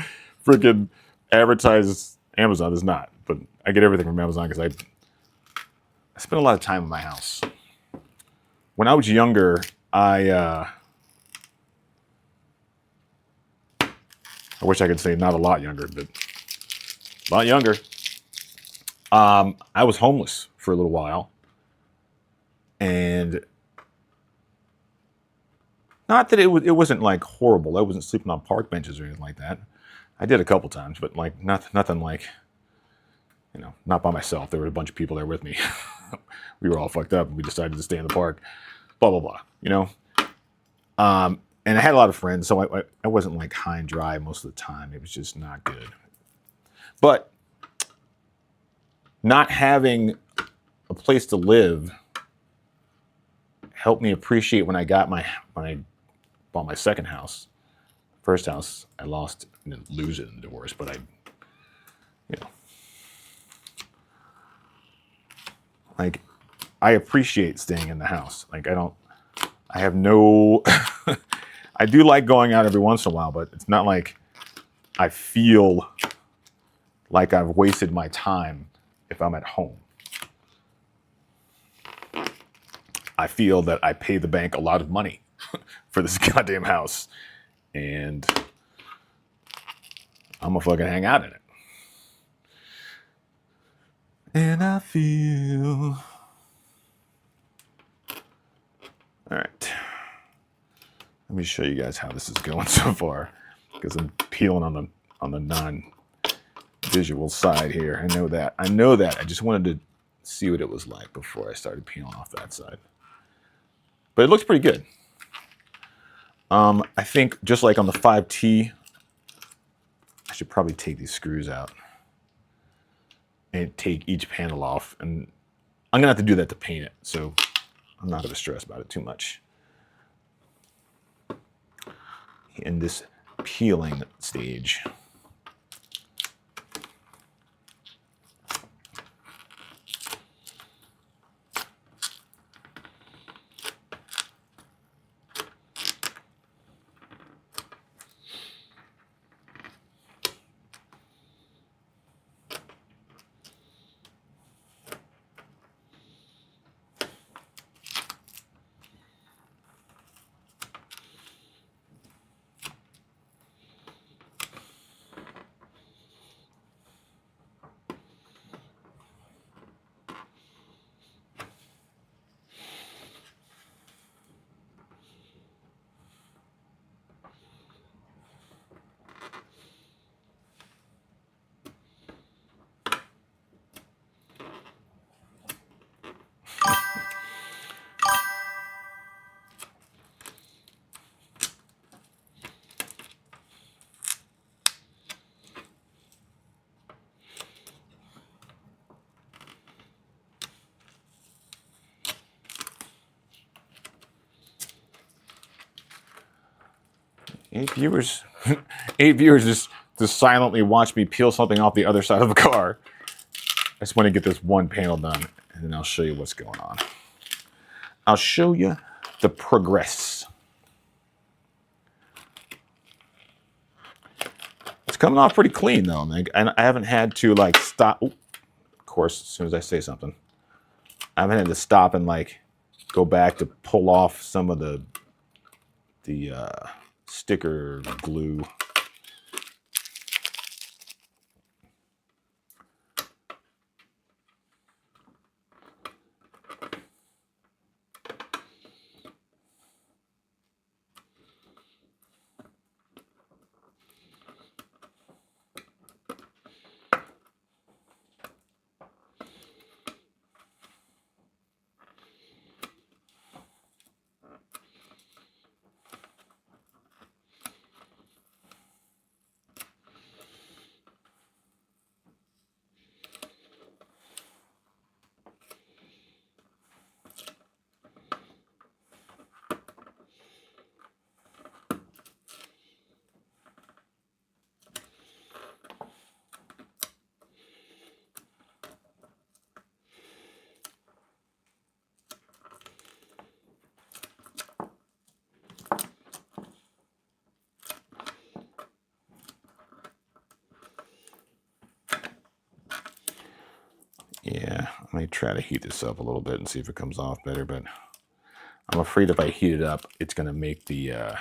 freaking advertise Amazon. It's not, but I get everything from Amazon because I spend a lot of time in my house. When I was younger, I wish I could say not a lot younger, but a lot younger. I was homeless for a little while. And not that it wasn't like horrible. I wasn't sleeping on park benches or anything like that. I did a couple times, but like nothing like, you know, not by myself. There were a bunch of people there with me. We were all fucked up and we decided to stay in the park. Blah, blah, blah, you know? And I had a lot of friends, so I wasn't like high and dry most of the time. It was just not good. But not having a place to live helped me appreciate when I bought my second house. First house, I lost and didn't lose it in the divorce, but I appreciate staying in the house. Like I have no, I do like going out every once in a while, but it's not like I feel like I've wasted my time if I'm at home. I feel that I pay the bank a lot of money for this goddamn house, and I'm gonna fucking hang out in it. And I feel... All right. Let me show you guys how this is going so far, because I'm peeling on the non-visual side here. I know that. I just wanted to see what it was like before I started peeling off that side. But it looks pretty good. I think just like on the 5T, I should probably take these screws out and take each panel off. And I'm gonna have to do that to paint it, so I'm not gonna stress about it too much. In this peeling stage. Eight viewers, 8 viewers just silently watch me peel something off the other side of the car. I just want to get this one panel done, and then I'll show you what's going on. I'll show you the progress. It's coming off pretty clean though, and I haven't had to like stop. Ooh, of course, as soon as I say something, I haven't had to stop and like go back to pull off some of the sticker glue. Yeah, let me try to heat this up a little bit and see if it comes off better, but I'm afraid if I heat it up, it's going to make the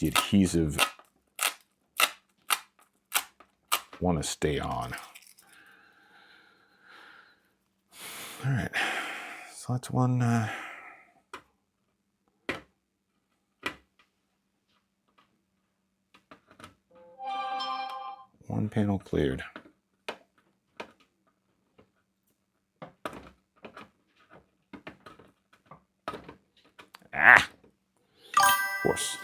adhesive want to stay on. All right, so that's one. One panel cleared. Ah, of course.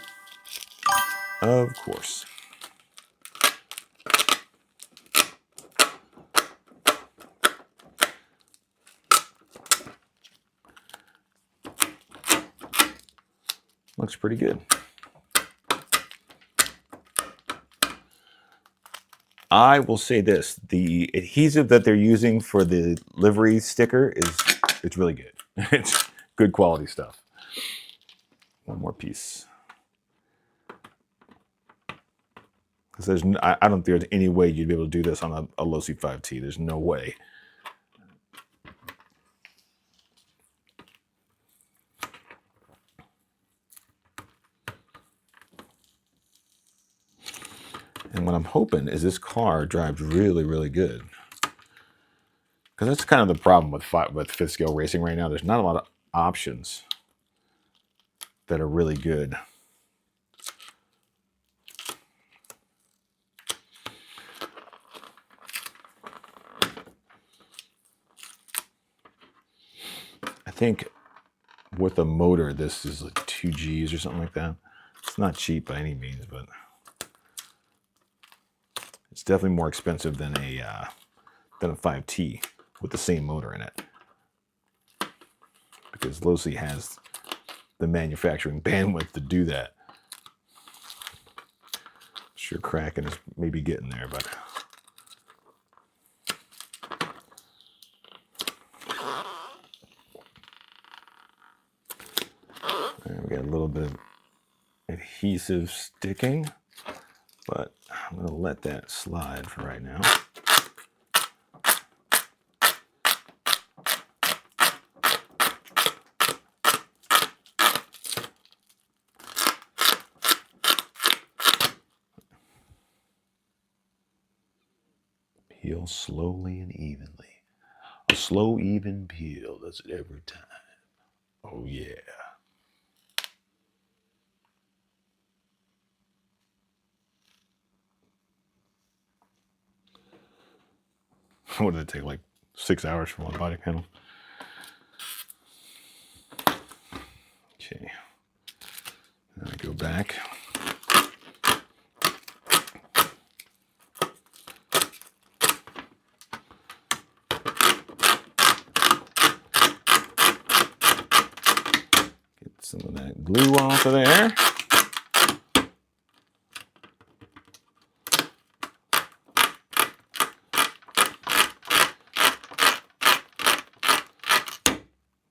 Of course. Looks pretty good. I will say this, the adhesive that they're using for the livery sticker it's really good. It's good quality stuff. One more piece. Because I don't think there's any way you'd be able to do this on a Losi 5T. There's no way. And what I'm hoping is this car drives really, really good. Because that's kind of the problem with fifth scale racing right now. There's not a lot of options that are really good. I think with a motor, this is like 2 Gs or something like that. It's not cheap by any means, but it's definitely more expensive than a 5T. with the same motor in it. Because Losi has the manufacturing bandwidth to do that. Sure, Kraken is maybe getting there, but there, we got a little bit of adhesive sticking, but I'm going to let that slide for right now. Peel slowly and evenly. A slow, even peel does it every time. Oh, yeah. What did it take, like 6 hours for one body panel? Okay. Then I go back. Get some of that glue off of there.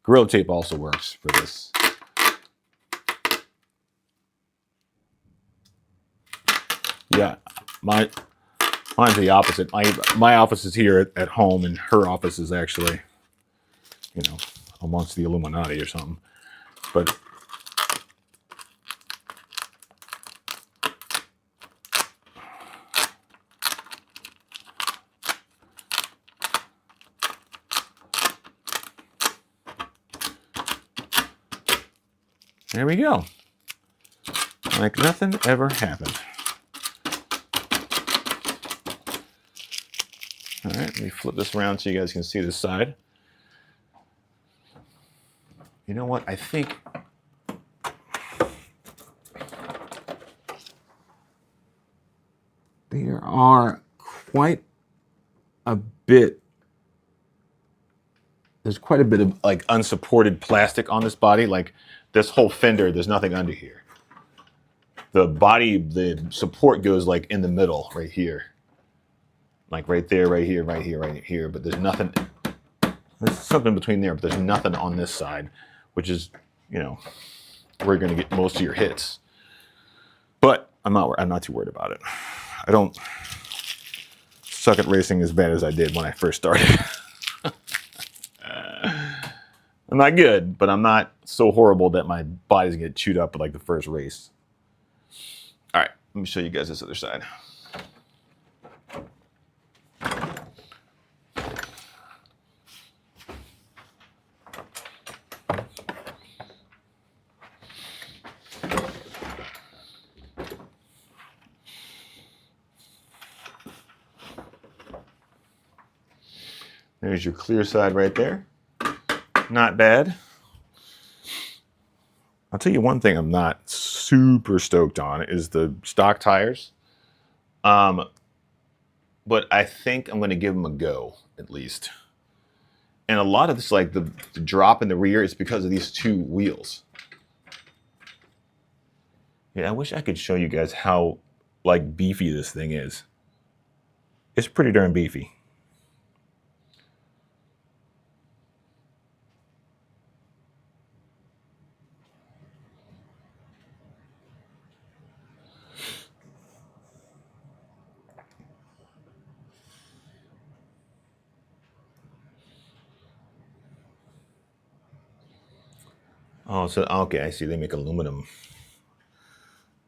Gorilla tape also works for this. Yeah, mine's the opposite. My office is here at home, and her office is actually, you know, amongst the Illuminati or something. But there we go. Like nothing ever happened. All right, let me flip this around so you guys can see the side. You know what? I think there are quite a bit. There's quite a bit of like unsupported plastic on this body. Like this whole fender, there's nothing under here. The body, the support goes like in the middle right here. Like right there, right here, right here, right here. But there's nothing. There's something between there, but there's nothing on this side, which is, you know, where you're going to get most of your hits. But I'm not too worried about it. I don't suck at racing as bad as I did when I first started. I'm not good, but I'm not so horrible that my body's gonna get chewed up at like the first race. All right, let me show you guys this other side. There's your clear side right there. Not bad. I'll tell you one thing I'm not super stoked on is the stock tires. But I think I'm going to give them a go, at least. And a lot of this, like the drop in the rear, is because of these two wheels. Yeah, I wish I could show you guys how like beefy this thing is. It's pretty darn beefy. Oh, so okay, I see. They make aluminum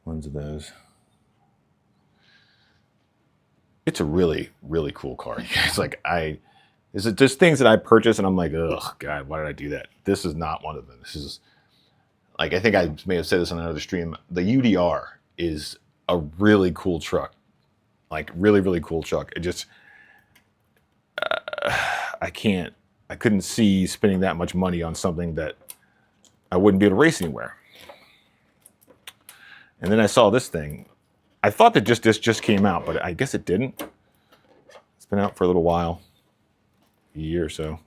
ones of those. It's a really, really cool car. It's like there's just things that I purchase and I'm like, oh God, why did I do that? This is not one of them. This is like, I think I may have said this on another stream. The UDR is a really cool truck. Like really, really cool truck. It just, I couldn't see spending that much money on something that I wouldn't be able to race anywhere. And then I saw this thing. I thought that this just came out, but I guess it didn't. It's been out for a little while. a year or so.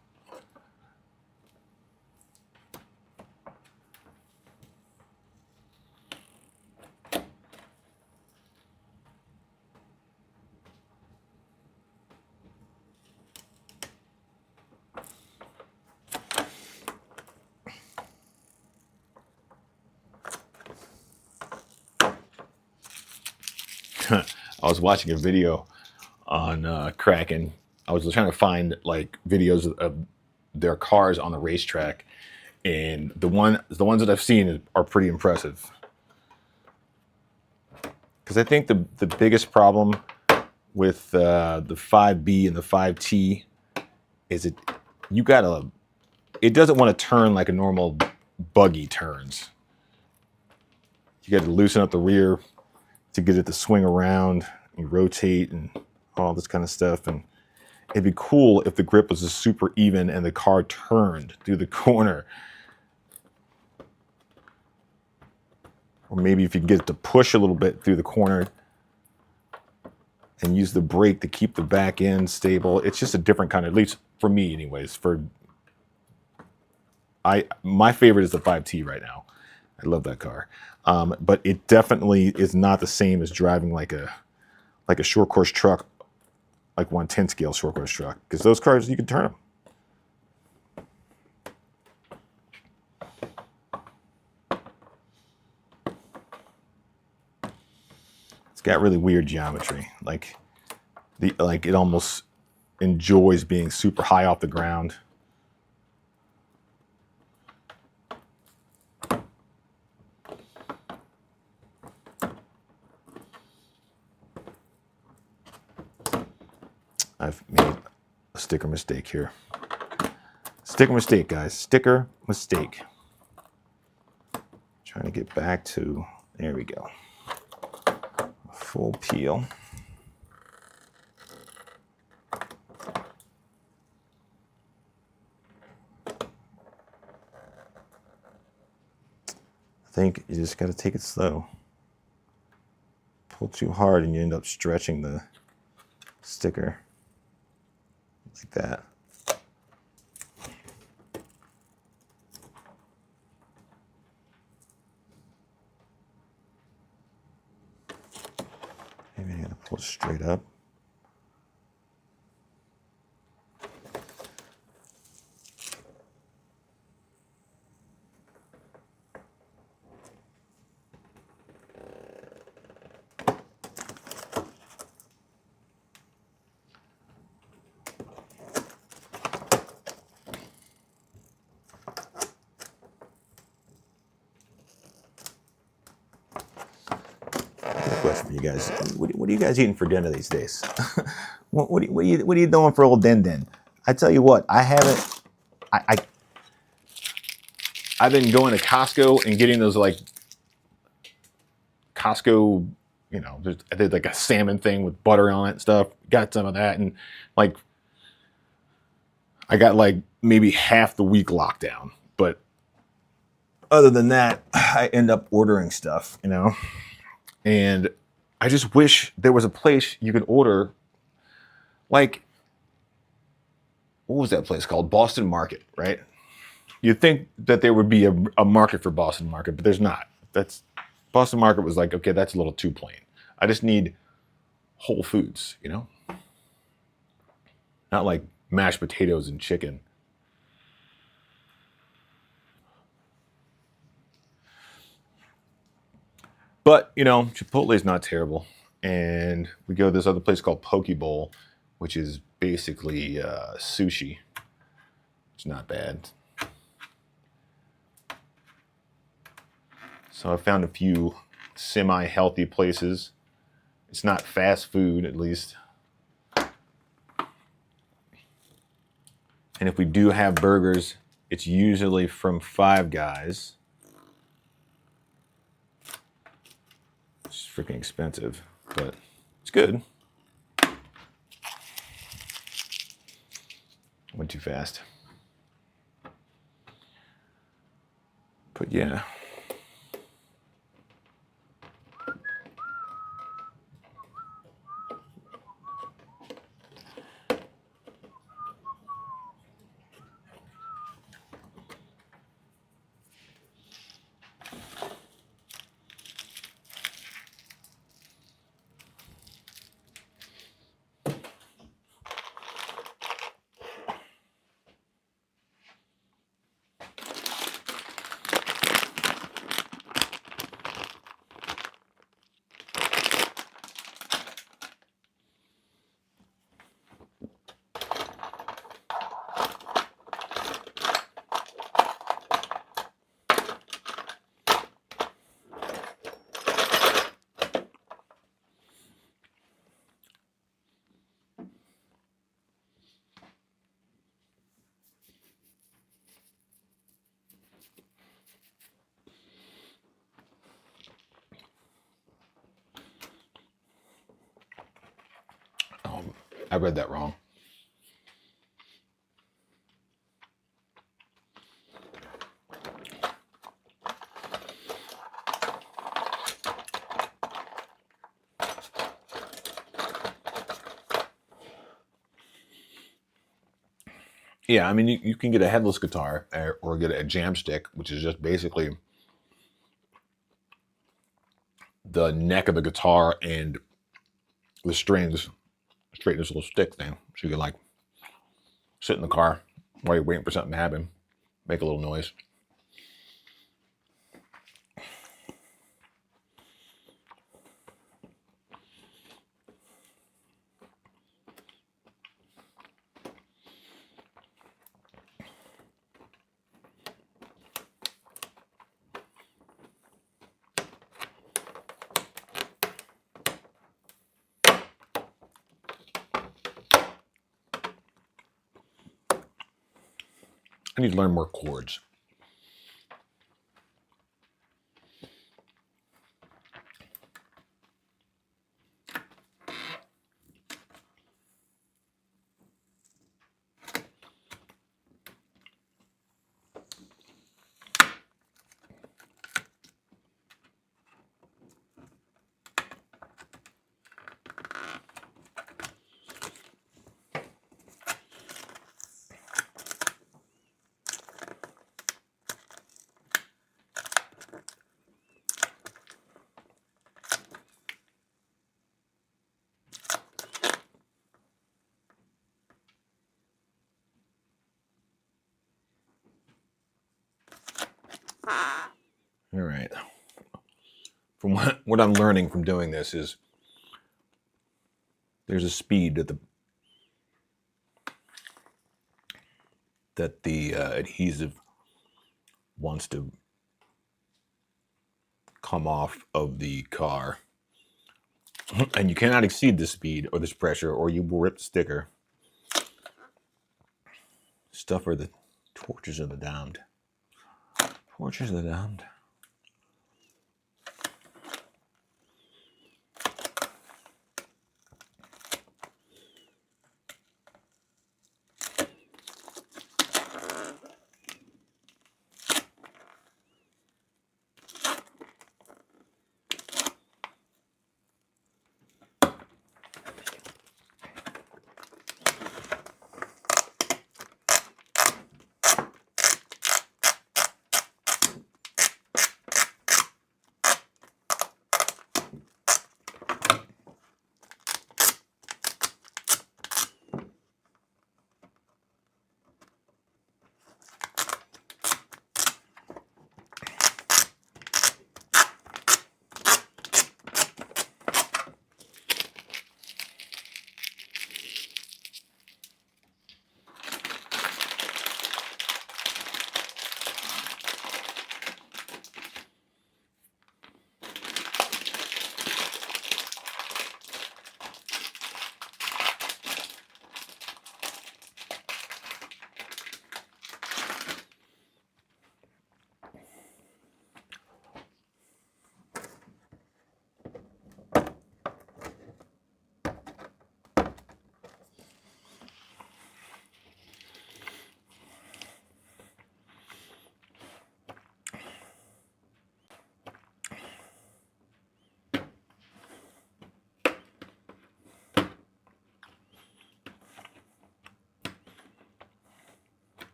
I was watching a video on Kraken. I was trying to find like videos of their cars on the racetrack, and the ones that I've seen are pretty impressive. Because I think the biggest problem with the 5B and the 5T is it doesn't want to turn like a normal buggy turns. You got to loosen up the rear to get it to swing around and rotate and all this kind of stuff. And it'd be cool if the grip was just super even and the car turned through the corner. Or maybe if you get it to push a little bit through the corner and use the brake to keep the back end stable. It's just a different kind of, at least for me anyways, my favorite is the 5T right now. I love that car. But it definitely is not the same as driving like a short course truck, like 1/10 scale short course truck, because those cars, you can turn them. It's got really weird geometry. Like it almost enjoys being super high off the ground. I've made a sticker mistake here. Sticker mistake, guys. Sticker mistake. Trying to get back to, there we go. Full peel. I think you just got to take it slow. Pull too hard and you end up stretching the sticker like that. Maybe I gotta pull it straight up. Question for you guys: what are you guys eating for dinner these days? what are you doing for old Den? I tell you what, I haven't. I've been going to Costco and getting those like Costco, you know, I did like a salmon thing with butter on it and stuff. Got some of that, and like I got like maybe half the week locked down. But other than that, I end up ordering stuff, you know. And I just wish there was a place you could order, like, what was that place called? Boston Market, right? You'd think that there would be a market for Boston Market, but there's not. Boston Market was like, okay, that's a little too plain. I just need whole foods, you know? Not like mashed potatoes and chicken. But, you know, Chipotle is not terrible. And we go to this other place called Poke Bowl, which is basically sushi. It's not bad. So I found a few semi-healthy places. It's not fast food, at least. And if we do have burgers, it's usually from Five Guys. It's freaking expensive, but it's good. Went too fast. But yeah. I read that wrong. Yeah, I mean, you can get a headless guitar or get a jam stick, which is just basically the neck of the guitar and the strings straight in this little stick thing. So you can like sit in the car while you're waiting for something to happen, make a little noise. I need to learn more chords. All right. From what I'm learning from doing this is there's a speed that the adhesive wants to come off of the car. And you cannot exceed this speed or this pressure or you will rip the sticker. Stuff for the tortures of the damned. Tortures of the damned.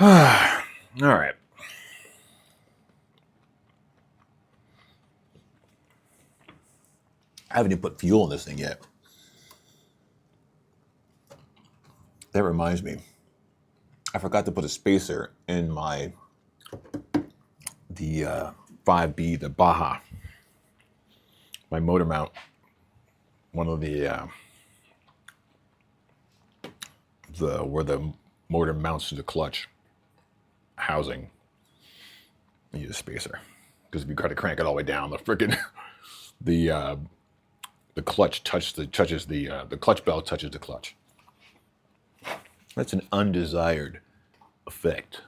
All right. I haven't even put fuel in this thing yet. That reminds me. I forgot to put a spacer in the 5B, the Baja. My motor mount. One of the where the motor mounts to the clutch housing. I need a spacer because if you try to crank it all the way down, the freaking the clutch touches the clutch belt touches the clutch. That's an undesired effect.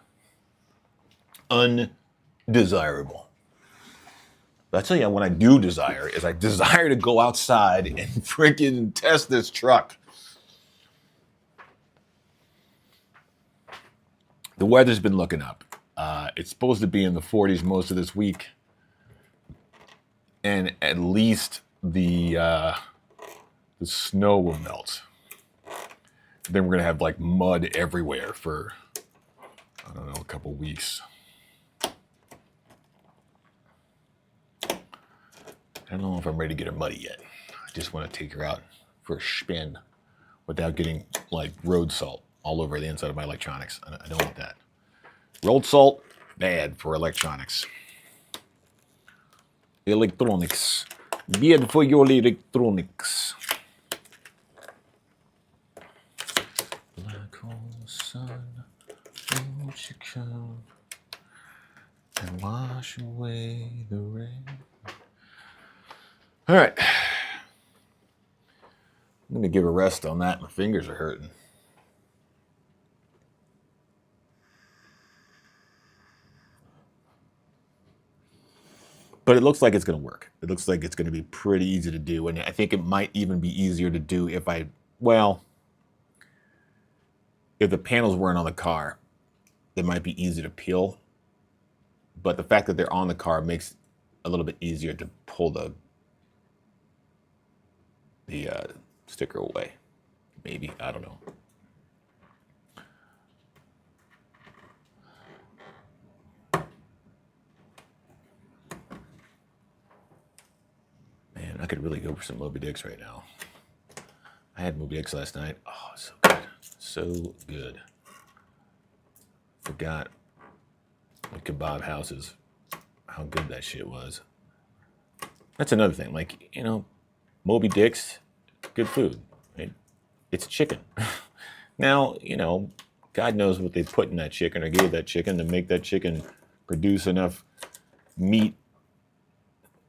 Undesirable. But I tell you, what I do desire is I desire to go outside and freaking test this truck. The weather's been looking up. It's supposed to be in the 40s most of this week. And at least the snow will melt. Then we're going to have like mud everywhere for, I don't know, a couple weeks. I don't know if I'm ready to get her muddy yet. I just want to take her out for a spin without getting like road salt all over the inside of my electronics. I don't want that. Road salt, bad for electronics. Electronics. Bad for your electronics. Black hole sun, won't you come and wash away the rain? All right. I'm going to give a rest on that. My fingers are hurting. But it looks like it's going to work. It looks like it's going to be pretty easy to do. And I think it might even be easier to do if if the panels weren't on the car, they might be easy to peel. But the fact that they're on the car makes it a little bit easier to pull the sticker away. Maybe. I don't know. Man, I could really go for some Moby Dicks right now. I had Moby Dicks last night. Oh, so good. So good. Forgot the kebab houses, how good that shit was. That's another thing. Like, Moby Dicks, good food. Right? It's chicken. Now, God knows what they put in that chicken or gave that chicken to make that chicken produce enough meat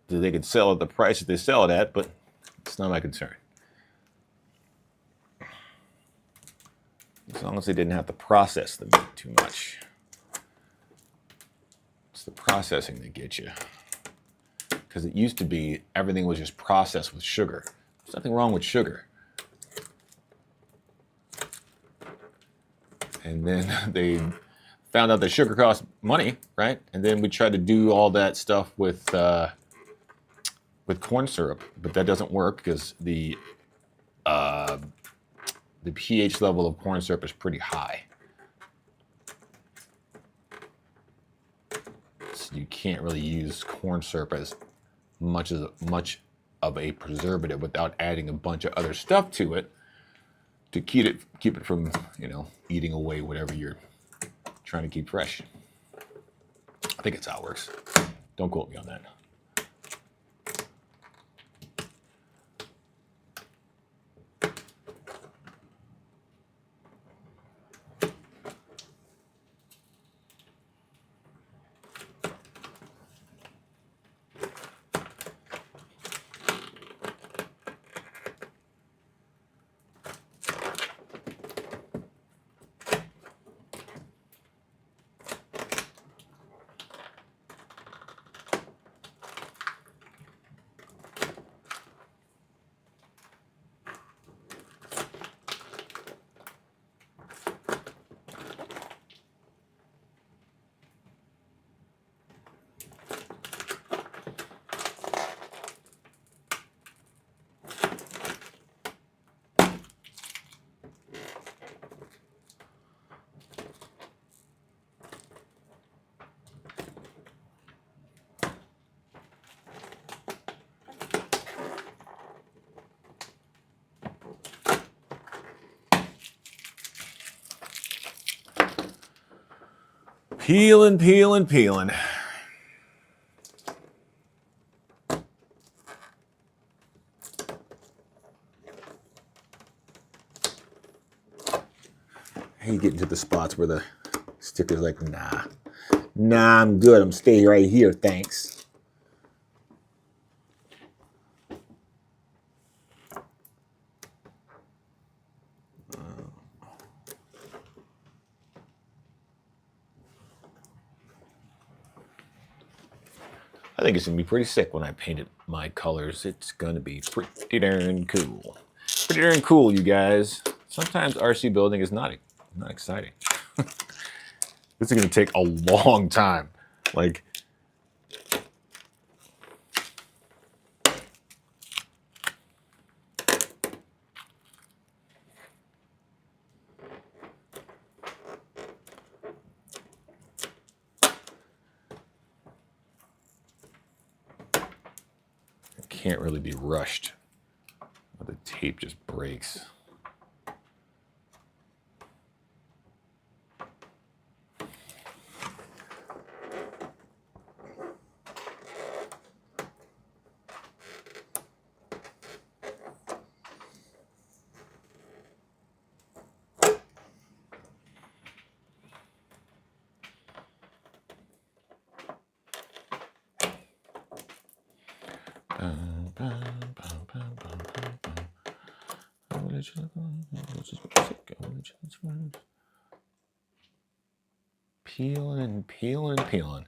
that they could sell at the price that they sell it at, but it's not my concern. As long as they didn't have to process the meat too much. It's the processing that gets you. Because it used to be everything was just processed with sugar. There's nothing wrong with sugar. And then they found out that sugar costs money, right? And then we tried to do all that stuff with corn syrup, but that doesn't work because the pH level of corn syrup is pretty high. So you can't really use corn syrup as much of a preservative without adding a bunch of other stuff to it to keep it from, eating away whatever you're trying to keep fresh. I think it's how it works. Don't quote me on that. Peeling, peeling, peeling. I hate getting to the spots where the sticker's like, nah, I'm good. I'm staying right here, thanks. I think it's gonna be pretty sick when I paint it my colors. It's gonna be pretty darn cool. Pretty darn cool, you guys. Sometimes RC building is not exciting. This is gonna take a long time. Like, it can't really be rushed. Or the tape just breaks. Peeling and peeling and peeling.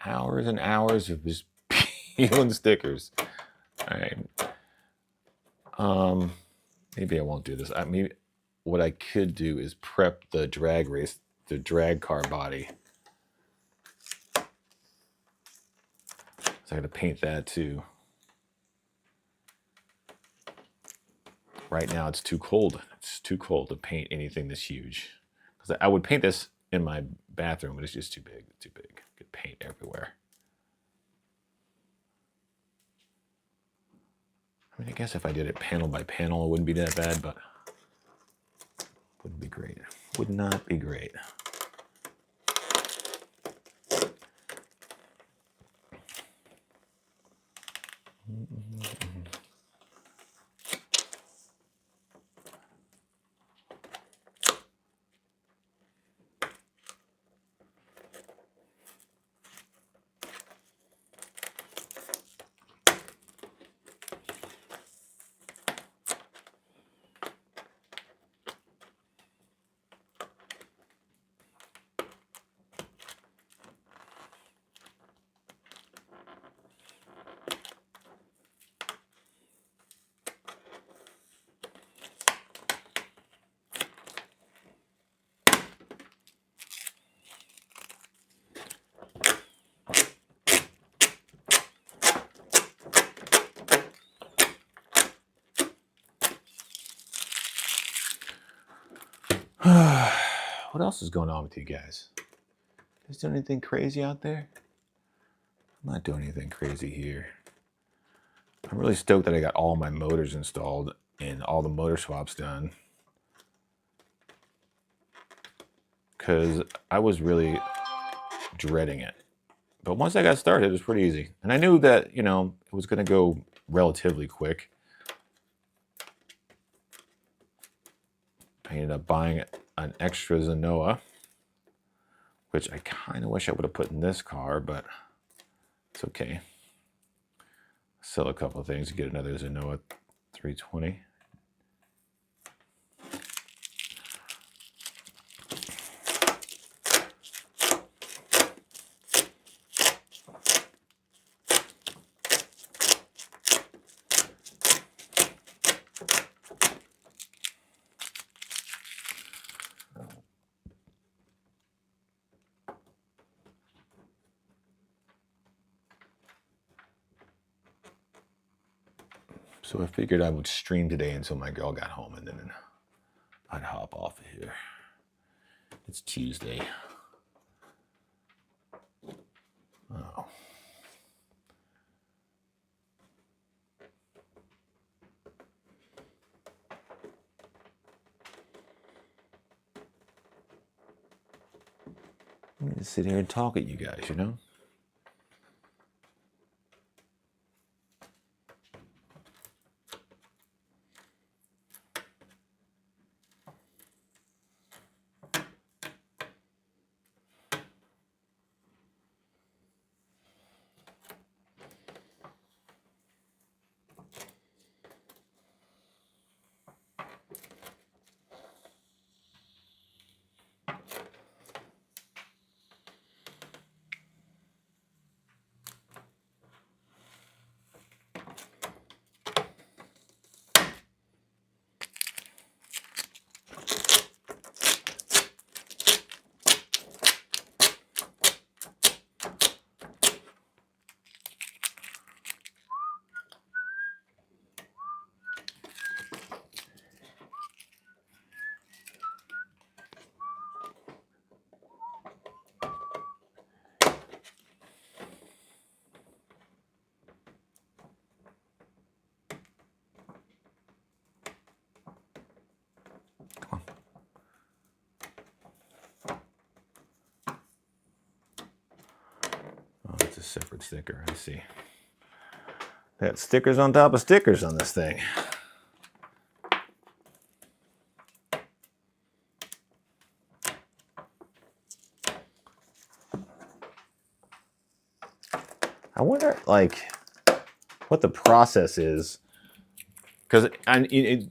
Hours and hours of just peeling stickers. All right. Maybe I won't do this. Maybe what I could do is prep the drag race, the drag car body. So I got to paint that too. Right now it's too cold. It's too cold to paint anything this huge. Because I would paint this in my bathroom, but it's just too big. Too big. Could paint everywhere. I mean, I guess if I did it panel by panel, it wouldn't be that bad, but wouldn't be great. Would not be great. What else is going on with you guys? Is there anything crazy out there? I'm not doing anything crazy here. I'm really stoked that I got all my motors installed and all the motor swaps done. Because I was really dreading it. But once I got started, it was pretty easy. And I knew that, you know, it was going to go relatively quick. I ended up buying an extra Zenoa, which I kind of wish I would have put in this car, but it's okay. Sell a couple of things to get another Zenoa 320. So I figured I would stream today until my girl got home, and then I'd hop off of here. It's Tuesday. Oh. I'm gonna sit here and talk at you guys, you know? Oh, it's a separate sticker. I see. They got stickers on top of stickers on this thing. I wonder, like, what the process is. Because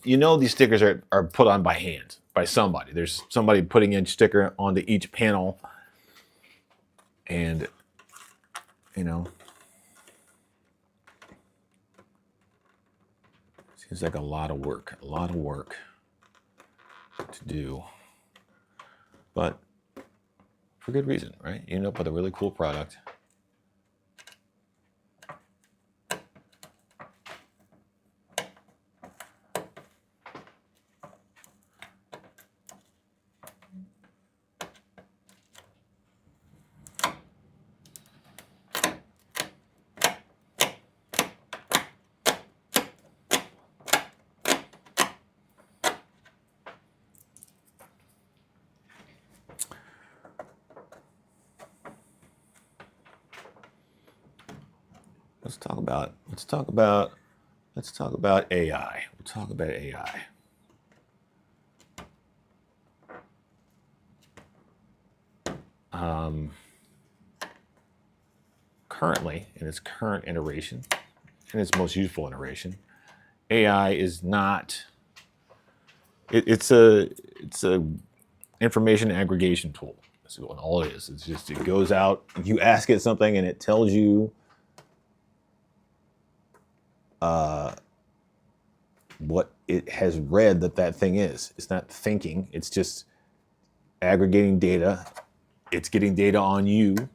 you know these stickers are put on by hand, by somebody. There's somebody putting in sticker onto each panel. And, you know, seems like a lot of work to do. But for good reason, right? You end up with a really cool product. Let's talk about AI. We'll talk about AI. Currently, in its current iteration, in its most useful iteration, AI is not. It's a information aggregation tool. That's all it is. It's just, it goes out. You ask it something, and it tells you what it has read that thing is. It's not thinking. It's just aggregating data. It's getting data on you.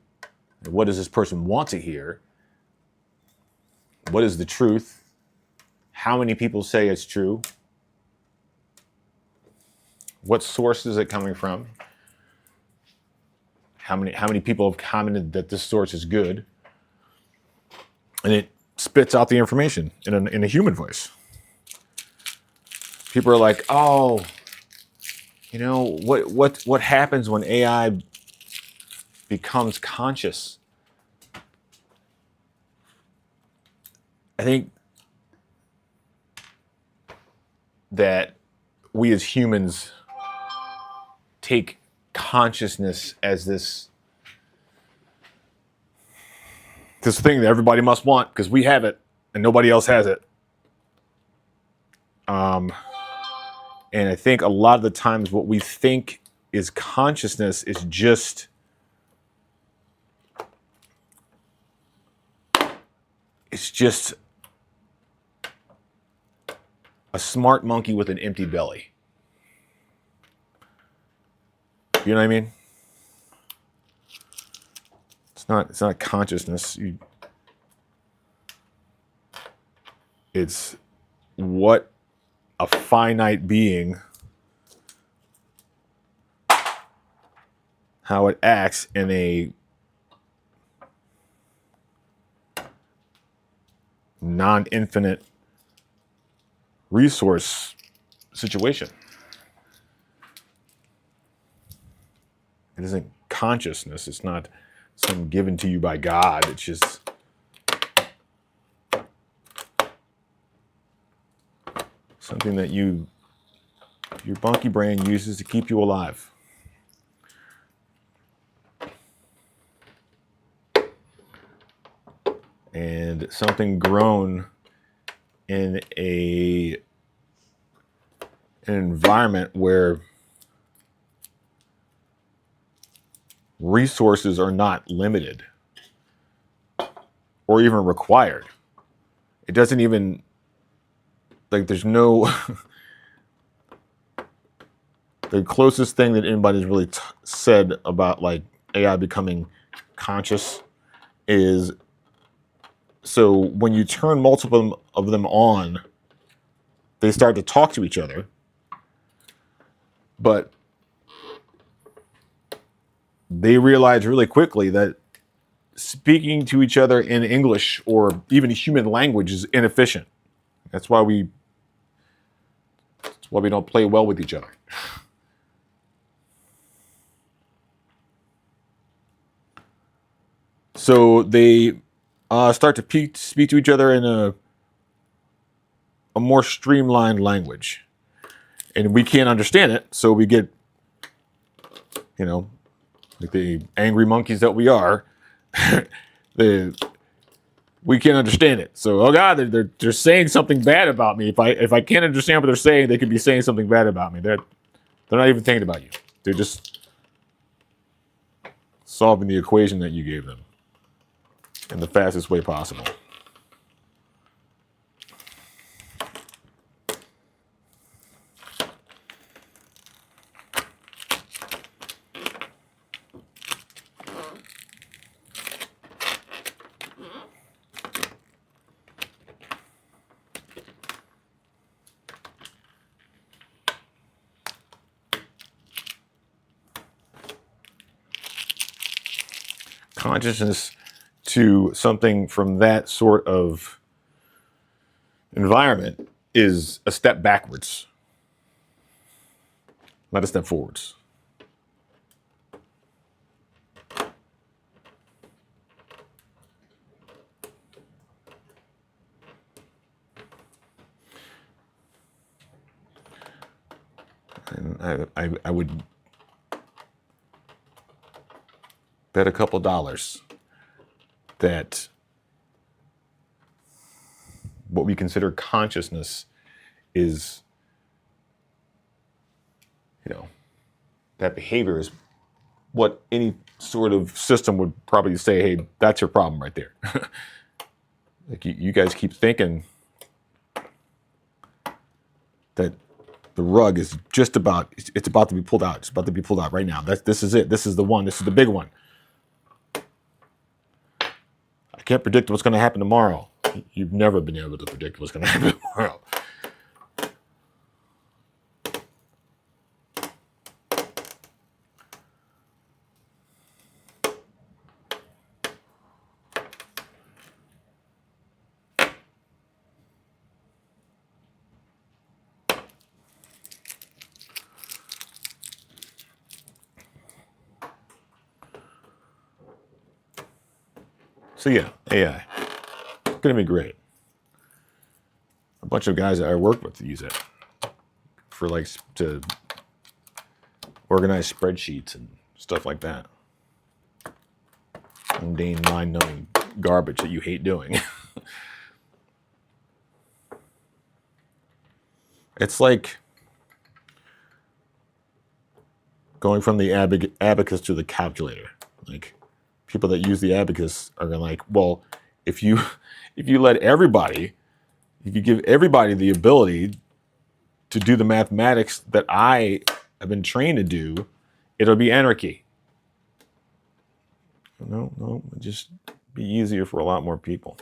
What does this person want to hear? What is the truth? How many people say it's true? What source is it coming from? How many people have commented that this source is good? And it spits out the information in a human voice. People are like, oh, you know, what happens when AI becomes conscious? I think that we as humans take consciousness as this thing that everybody must want because we have it and nobody else has it. And I think a lot of the times what we think is consciousness is just a smart monkey with an empty belly. You know what I mean? It's not consciousness. It's what a finite being, how it acts in a non-infinite resource situation. It isn't consciousness. It's not something given to you by God. It's just something that your monkey brain uses to keep you alive. And something grown in an environment where resources are not limited or even required. It doesn't even, like, there's no, the closest thing that anybody's really said about like AI becoming conscious is, so when you turn multiple of them on, they start to talk to each other, but they realize really quickly that speaking to each other in English or even human language is inefficient. That's why we don't play well with each other. So they start to speak to each other in a more streamlined language, and we can't understand it. So we get, like the angry monkeys that we are, we can't understand it. So, oh God, they're saying something bad about me. If I can't understand what they're saying, they could be saying something bad about me. They're not even thinking about you. They're just solving the equation that you gave them in the fastest way possible. Consciousness to something from that sort of environment is a step backwards, not a step forwards. And I would bet a couple dollars that what we consider consciousness is, that behavior is what any sort of system would probably say, hey, that's your problem right there. Like you guys keep thinking that the rug is just about, it's about to be pulled out. It's about to be pulled out right now. This is it. This is the one. This is the big one. I can't predict what's going to happen tomorrow. You've never been able to predict what's going to happen tomorrow. So yeah, AI, it's going to be great. A bunch of guys that I work with use it for to organize spreadsheets and stuff like that. Mundane, mind-numbing garbage that you hate doing. It's like going from the abacus to the calculator. Like, people that use the abacus are like, well, if you let everybody, if you give everybody the ability to do the mathematics that I have been trained to do, it'll be anarchy. No, it'll just be easier for a lot more people.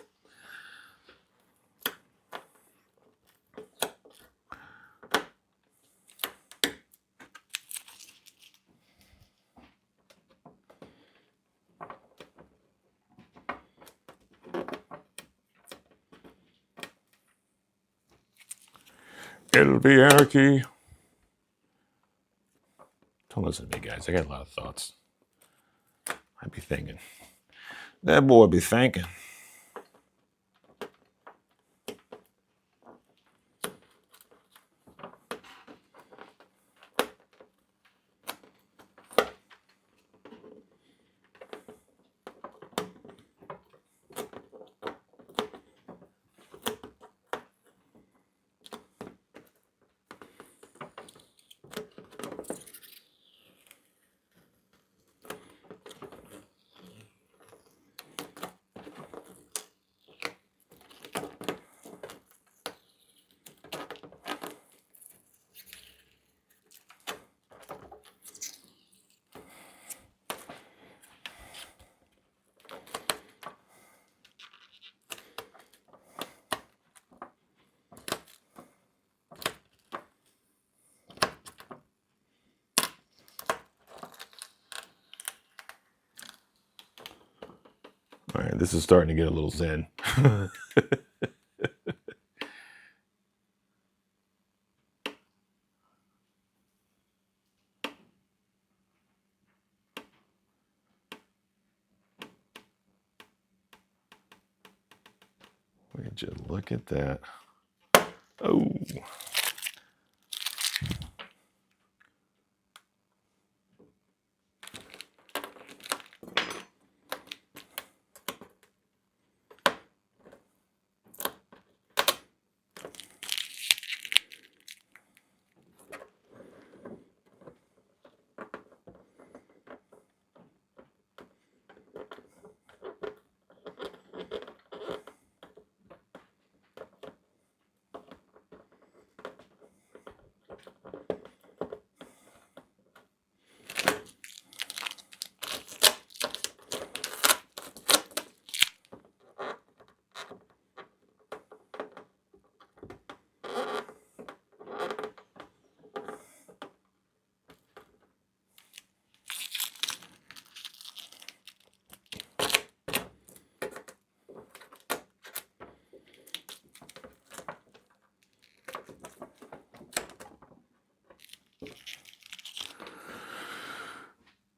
It'll be anarchy. Don't listen to me, guys. I got a lot of thoughts. I'd be thinking. That boy be thinking. All right, this is starting to get a little zen. Would you look at that? Oh.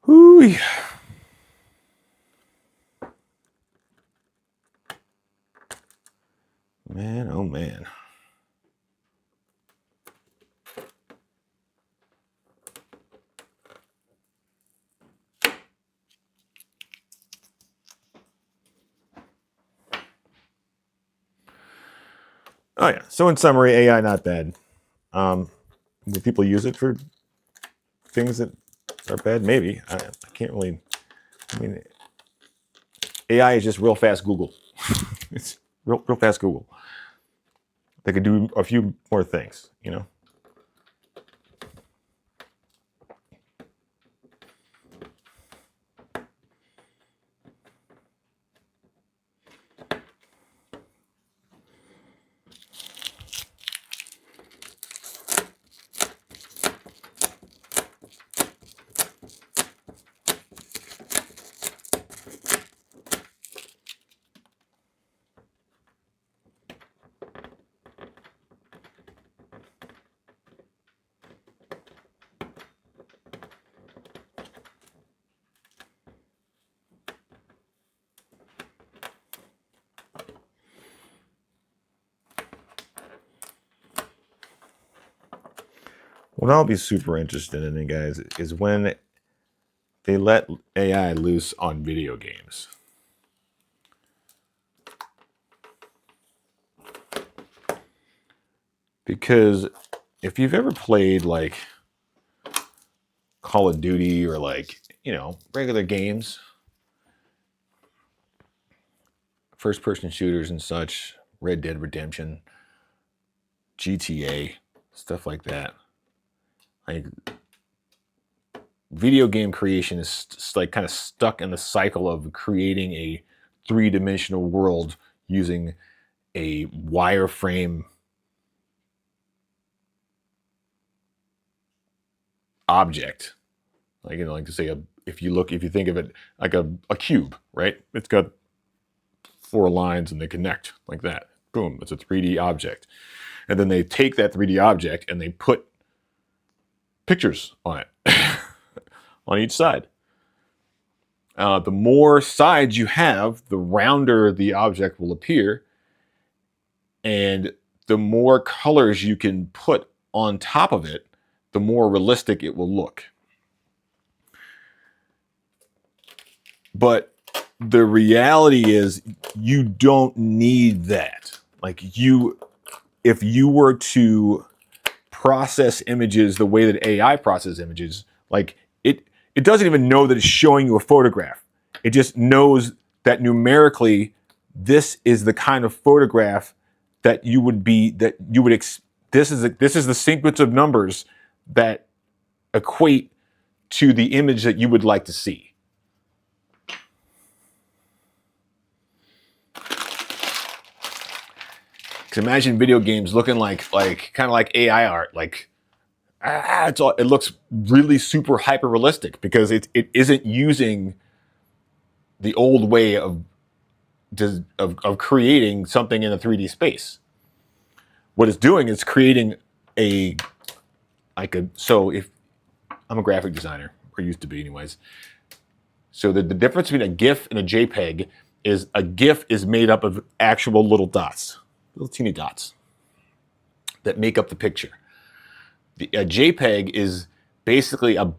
Whoo. Man, oh man. Oh yeah. So in summary, AI not bad. Will people use it for things that are bad? Maybe. I can't really. I mean, AI is just real fast Google. It's real fast Google. They could do a few more things, you know. What I'll be super interested in, guys, is when they let AI loose on video games. Because if you've ever played like Call of Duty or like, you know, regular games, first person shooters and such, Red Dead Redemption, GTA, stuff like that. Like video game creation is like kind of stuck in the cycle of creating a three-dimensional world using a wireframe object. Like, you know, like to say, if you think of it like a cube, right? It's got 4 lines and they connect like that. Boom, it's a 3D object. And then they take that 3D object and they put pictures on it on each side. The more sides you have, the rounder the object will appear, and the more colors you can put on top of it, the more realistic it will look. But the reality is you don't need that. Like if you were to process images the way that AI processes images, like it doesn't even know that it's showing you a photograph. It just knows that numerically this is the kind of photograph that this is the sequence of numbers that equate to the image that you would like to see. Because imagine video games looking like kind of like AI art, like it looks really super hyper realistic because it isn't using the old way of creating something in a 3D space. What it's doing is creating so if I'm a graphic designer, or used to be anyways. So the difference between a GIF and a JPEG is a GIF is made up of actual little dots, little teeny dots that make up the picture. A JPEG is basically a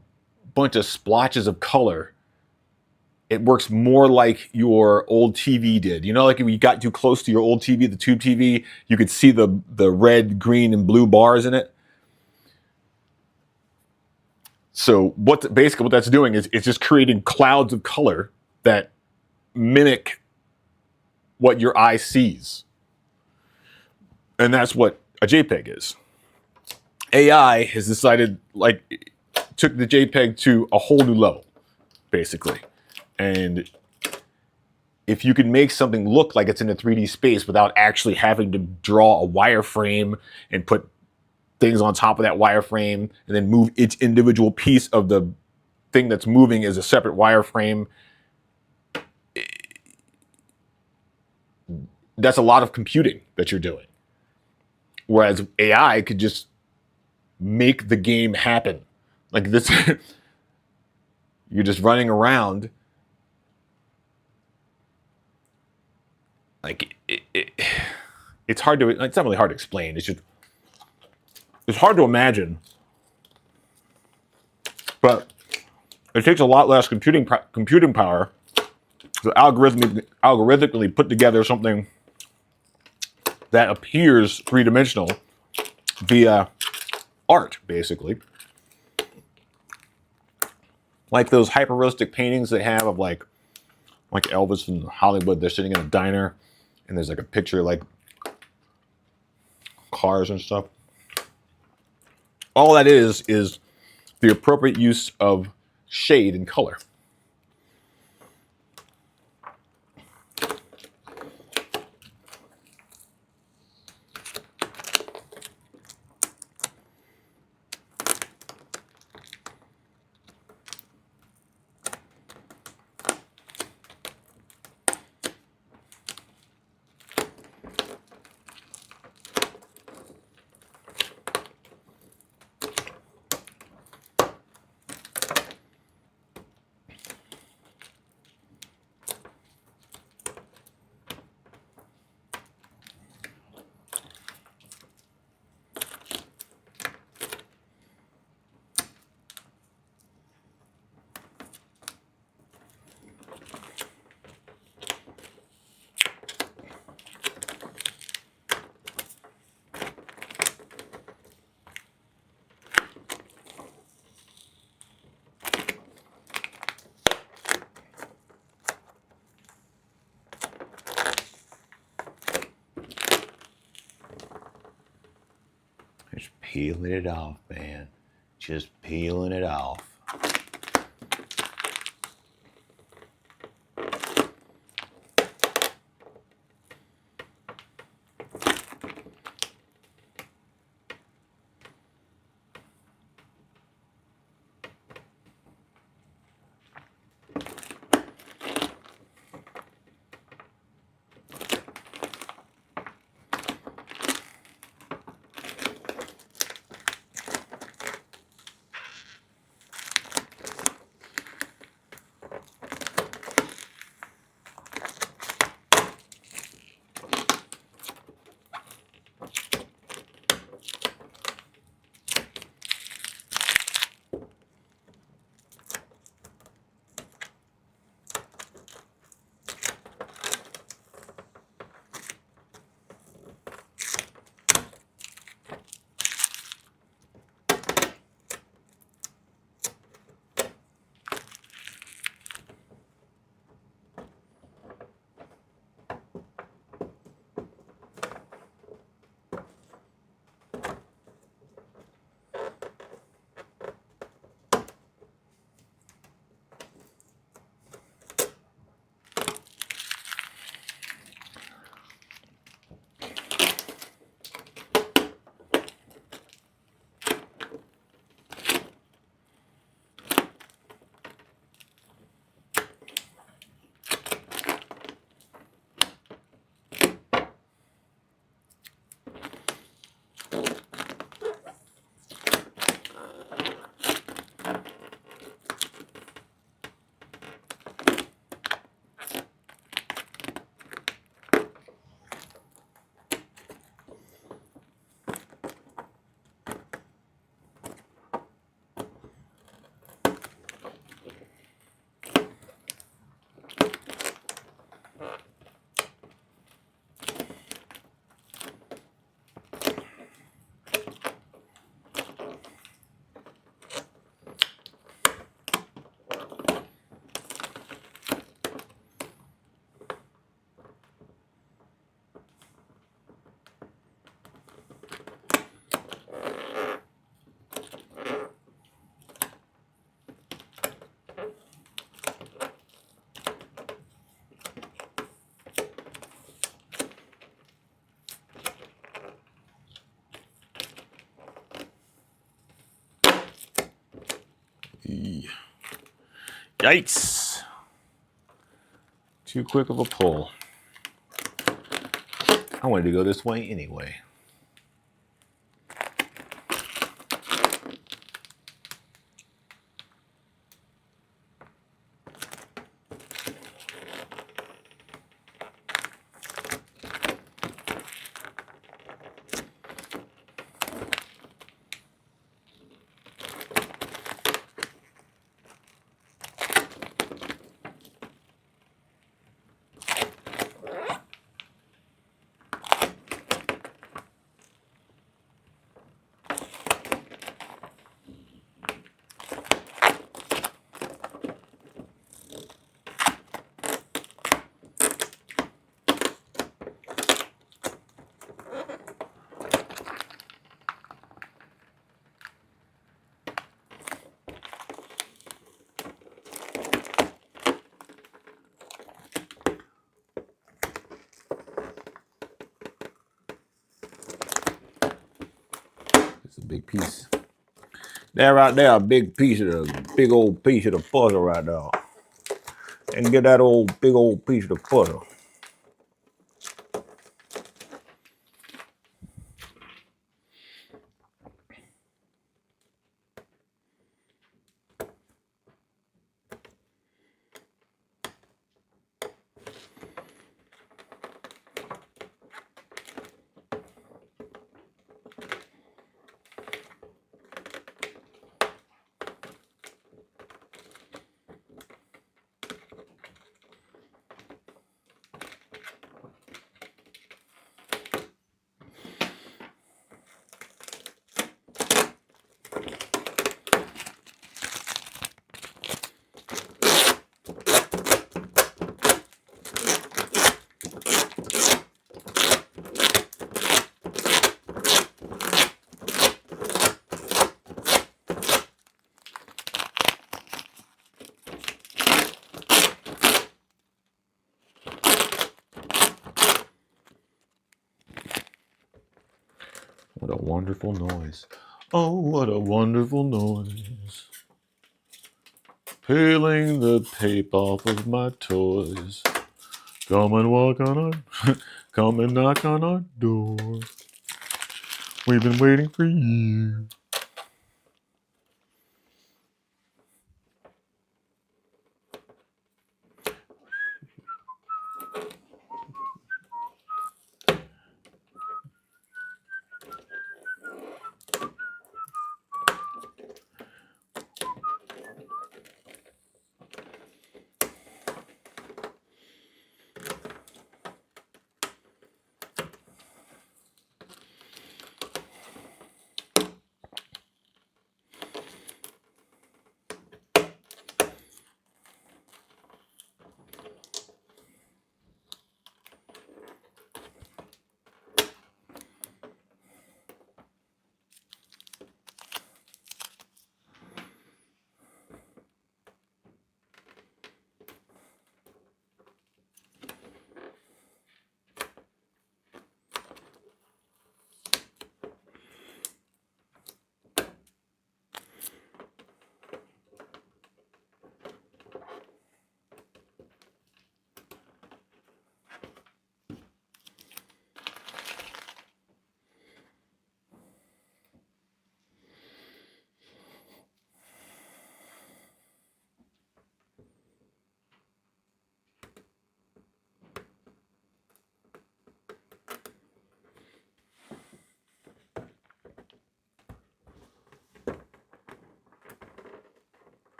bunch of splotches of color. It works more like your old TV did. You know, like if you got too close to your old TV, the tube TV, you could see the red, green, and blue bars in it. So what that's doing is it's just creating clouds of color that mimic what your eye sees. And that's what a JPEG is. AI has decided, like, took the JPEG to a whole new level, basically. And if you can make something look like it's in a 3D space without actually having to draw a wireframe and put things on top of that wireframe and then move each individual piece of the thing that's moving as a separate wireframe, that's a lot of computing that you're doing. Whereas AI could just make the game happen. Like this, you're just running around. Like it's hard to, it's not really hard to explain. It's hard to imagine, but it takes a lot less computing power to algorithmically put together something that appears three-dimensional via art, basically. Like those hyper-realistic paintings they have of like Elvis in Hollywood. They're sitting in a diner and there's like a picture like cars and stuff. All that is the appropriate use of shade and color. Just peeling it off, man. Just peeling it off. Yikes. Too quick of a pull. I wanted to go this way anyway. It's a big piece. There, right there, a big old piece of the puzzle right there. And get that big old piece of the puzzle. What a wonderful noise. Oh, what a wonderful noise. Peeling the tape off of my toys. Come and walk on our, come and knock on our door. We've been waiting for you.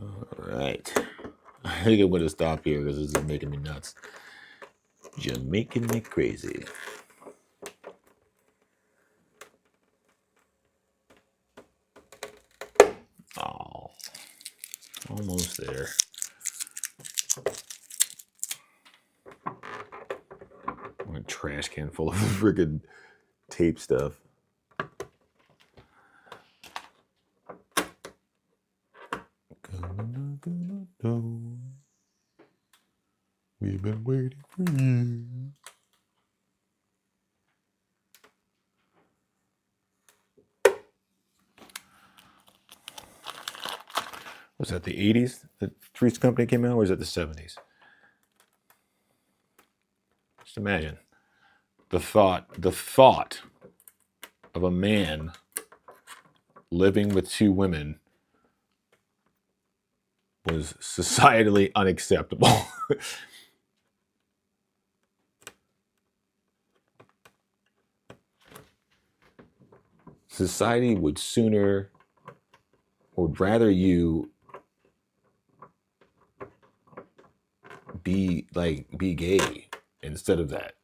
All right. I think I'm going to stop here because this is making me nuts. You're making me crazy. Oh, almost there. A trash can full of friggin' tape stuff. We've been waiting for you. Was that the 80s that Three's Company came out, or was it the 70s? Just imagine the thought of a man living with two women was societally unacceptable. Society would sooner or would rather you be gay instead of that,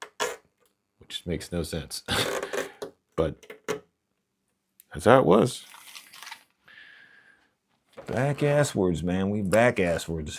which makes no sense. But that's how it was. Back ass words, man. We back ass words.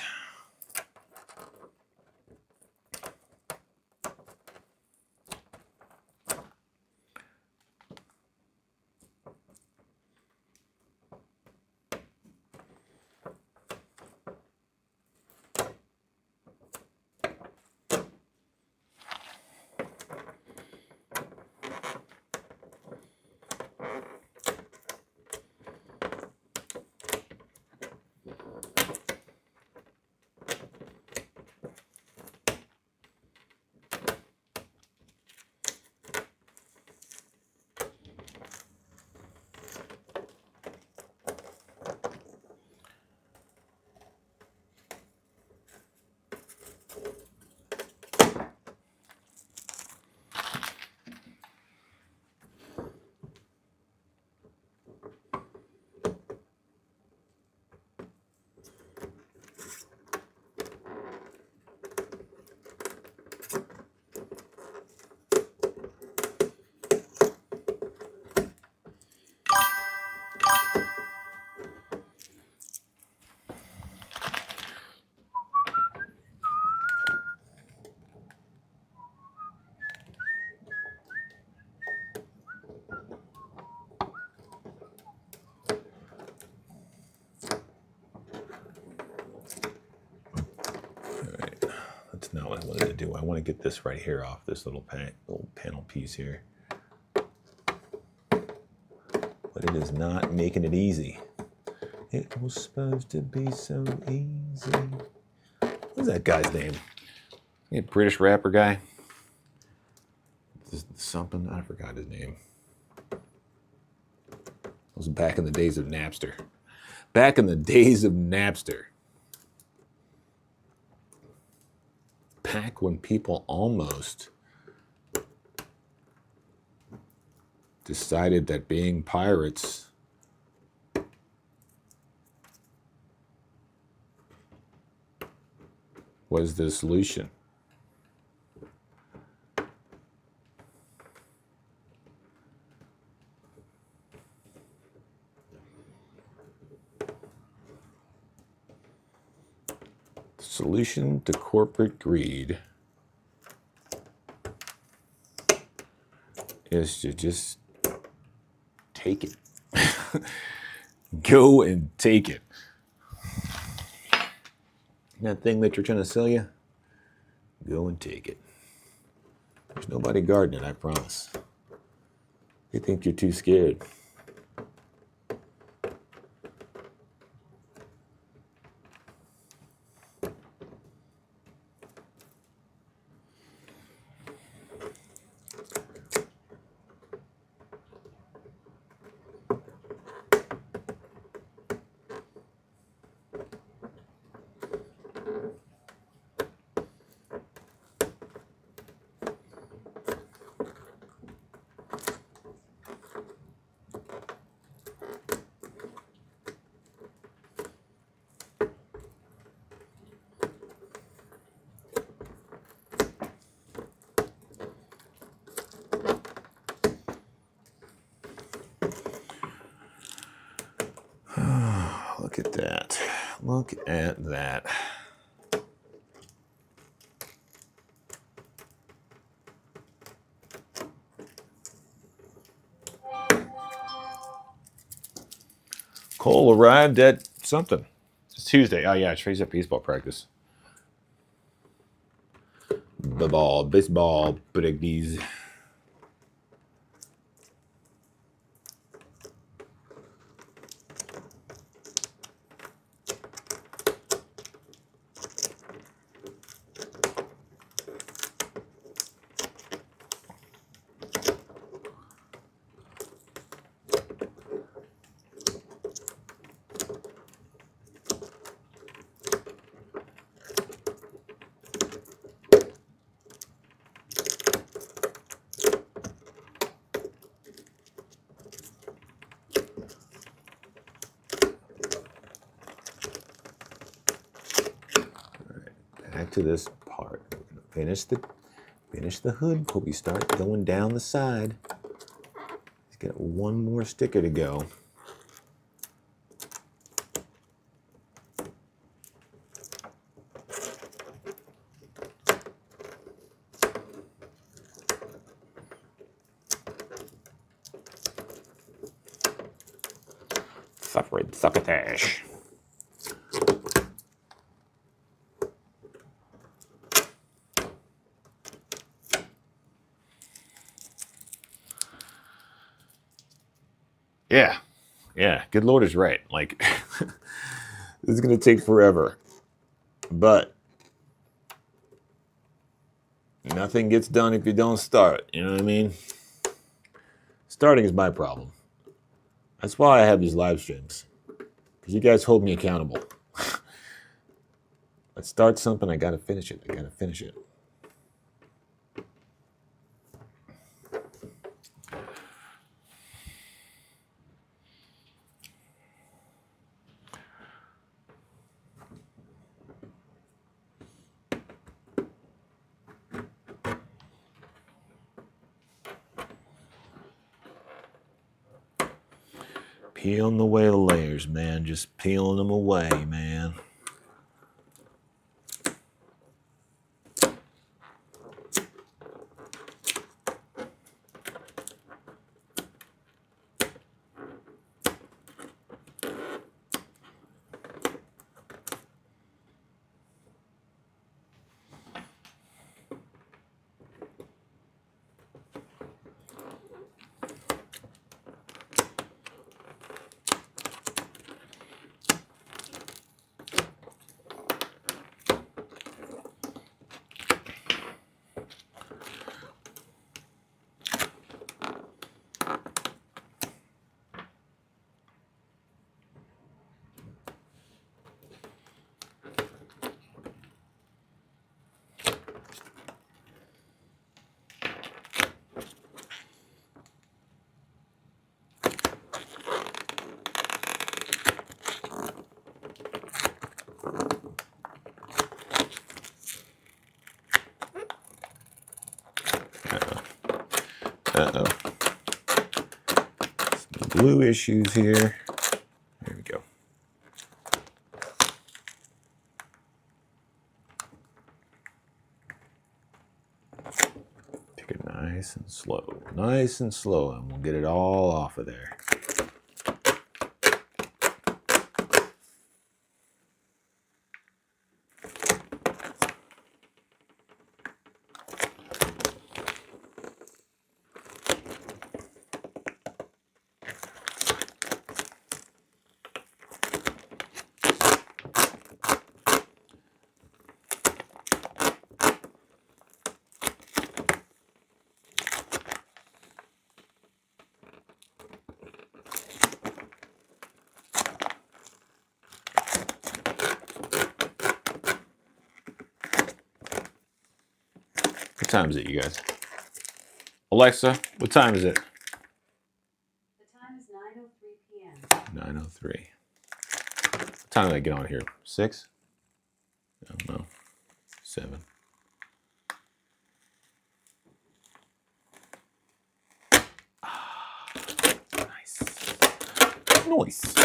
That's not what I wanted to do. I want to get this right here off this little panel piece here. But it is not making it easy. It was supposed to be so easy. What's that guy's name? A British rapper guy? Something, I forgot his name. It was back in the days of Napster. Back in the days of Napster. Back when people almost decided that being pirates was the solution. Solution to corporate greed is to just take it. Go and take it. That thing that you're trying to sell you, go and take it. There's nobody guarding it, I promise. They think you're too scared. Look at that. Look at that. Cole arrived at something. It's Tuesday. Oh, yeah, Trey's at baseball practice. Baseball practice. back to this part. We're gonna finish the hood before we start going down the side. Let's get one more sticker to go. Succotash. Yeah, good Lord is right. Like, this is going to take forever. But nothing gets done if you don't start. You know what I mean? Starting is my problem. That's why I have these live streams. Because you guys hold me accountable. Let's start something, I got to finish it. Peeling away the layers, man. Just peeling them away, man. Uh-oh. Some glue issues here. There we go. Take it nice and slow. Nice and slow, and we'll get it all off of there. What time is it, you guys? Alexa, what time is it? The time is 9:03 p.m. 9:03. What time did I get on here? 6? I don't know. 7. Nice. Nice.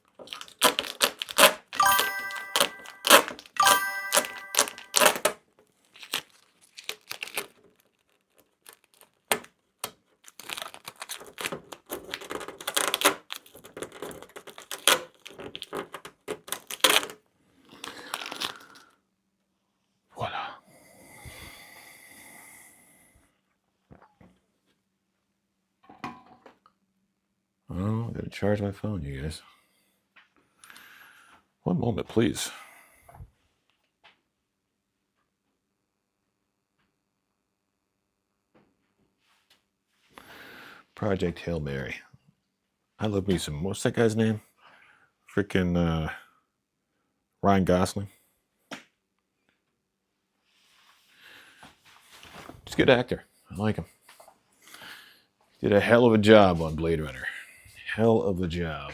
Wow. Voila. Oh, I gotta charge my phone, you guys. One moment, please. Project Hail Mary. I love me some. What's that guy's name? Freaking Ryan Gosling. He's a good actor. I like him. He did a hell of a job on Blade Runner. Hell of a job.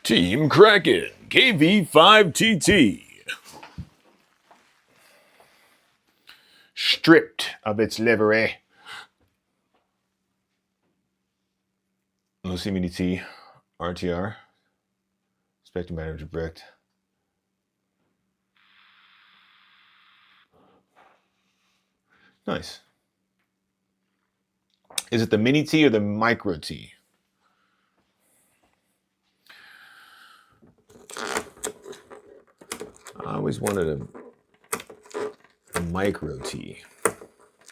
Team Kraken KV5TT. Stripped of its livery. Lucy Mini T RTR. Spectrum battery bricked. Nice. Is it the Mini T or the Micro T? I always wanted a Micro T.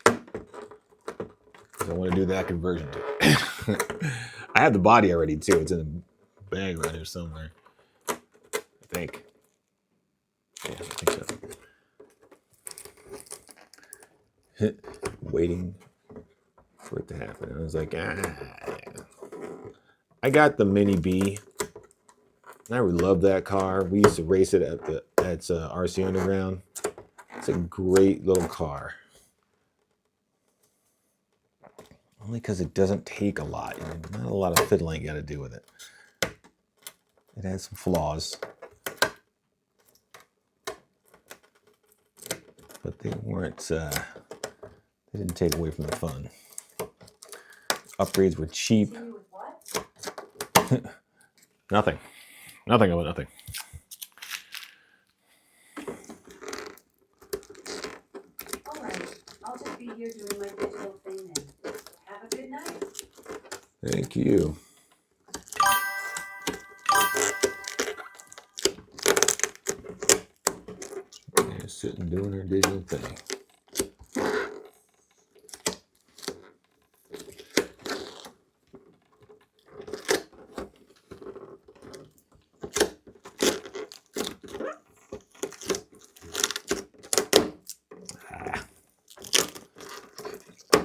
Because I want to do that conversion too. I have the body already too. It's in a bag right here somewhere. I think. Yeah, I think so. Waiting for it to happen. I was like, I got the Mini B. I love that car. We used to race it at RC Underground. It's a great little car. Only because it doesn't take a lot. You know, not a lot of fiddling you got to do with it. It has some flaws. But they weren't, they didn't take away from the fun. Upgrades were cheap. Nothing. Nothing about nothing. All right, I'll just be here doing my digital thing then. Have a good night. Thank you. Yeah, sitting doing her digital thing.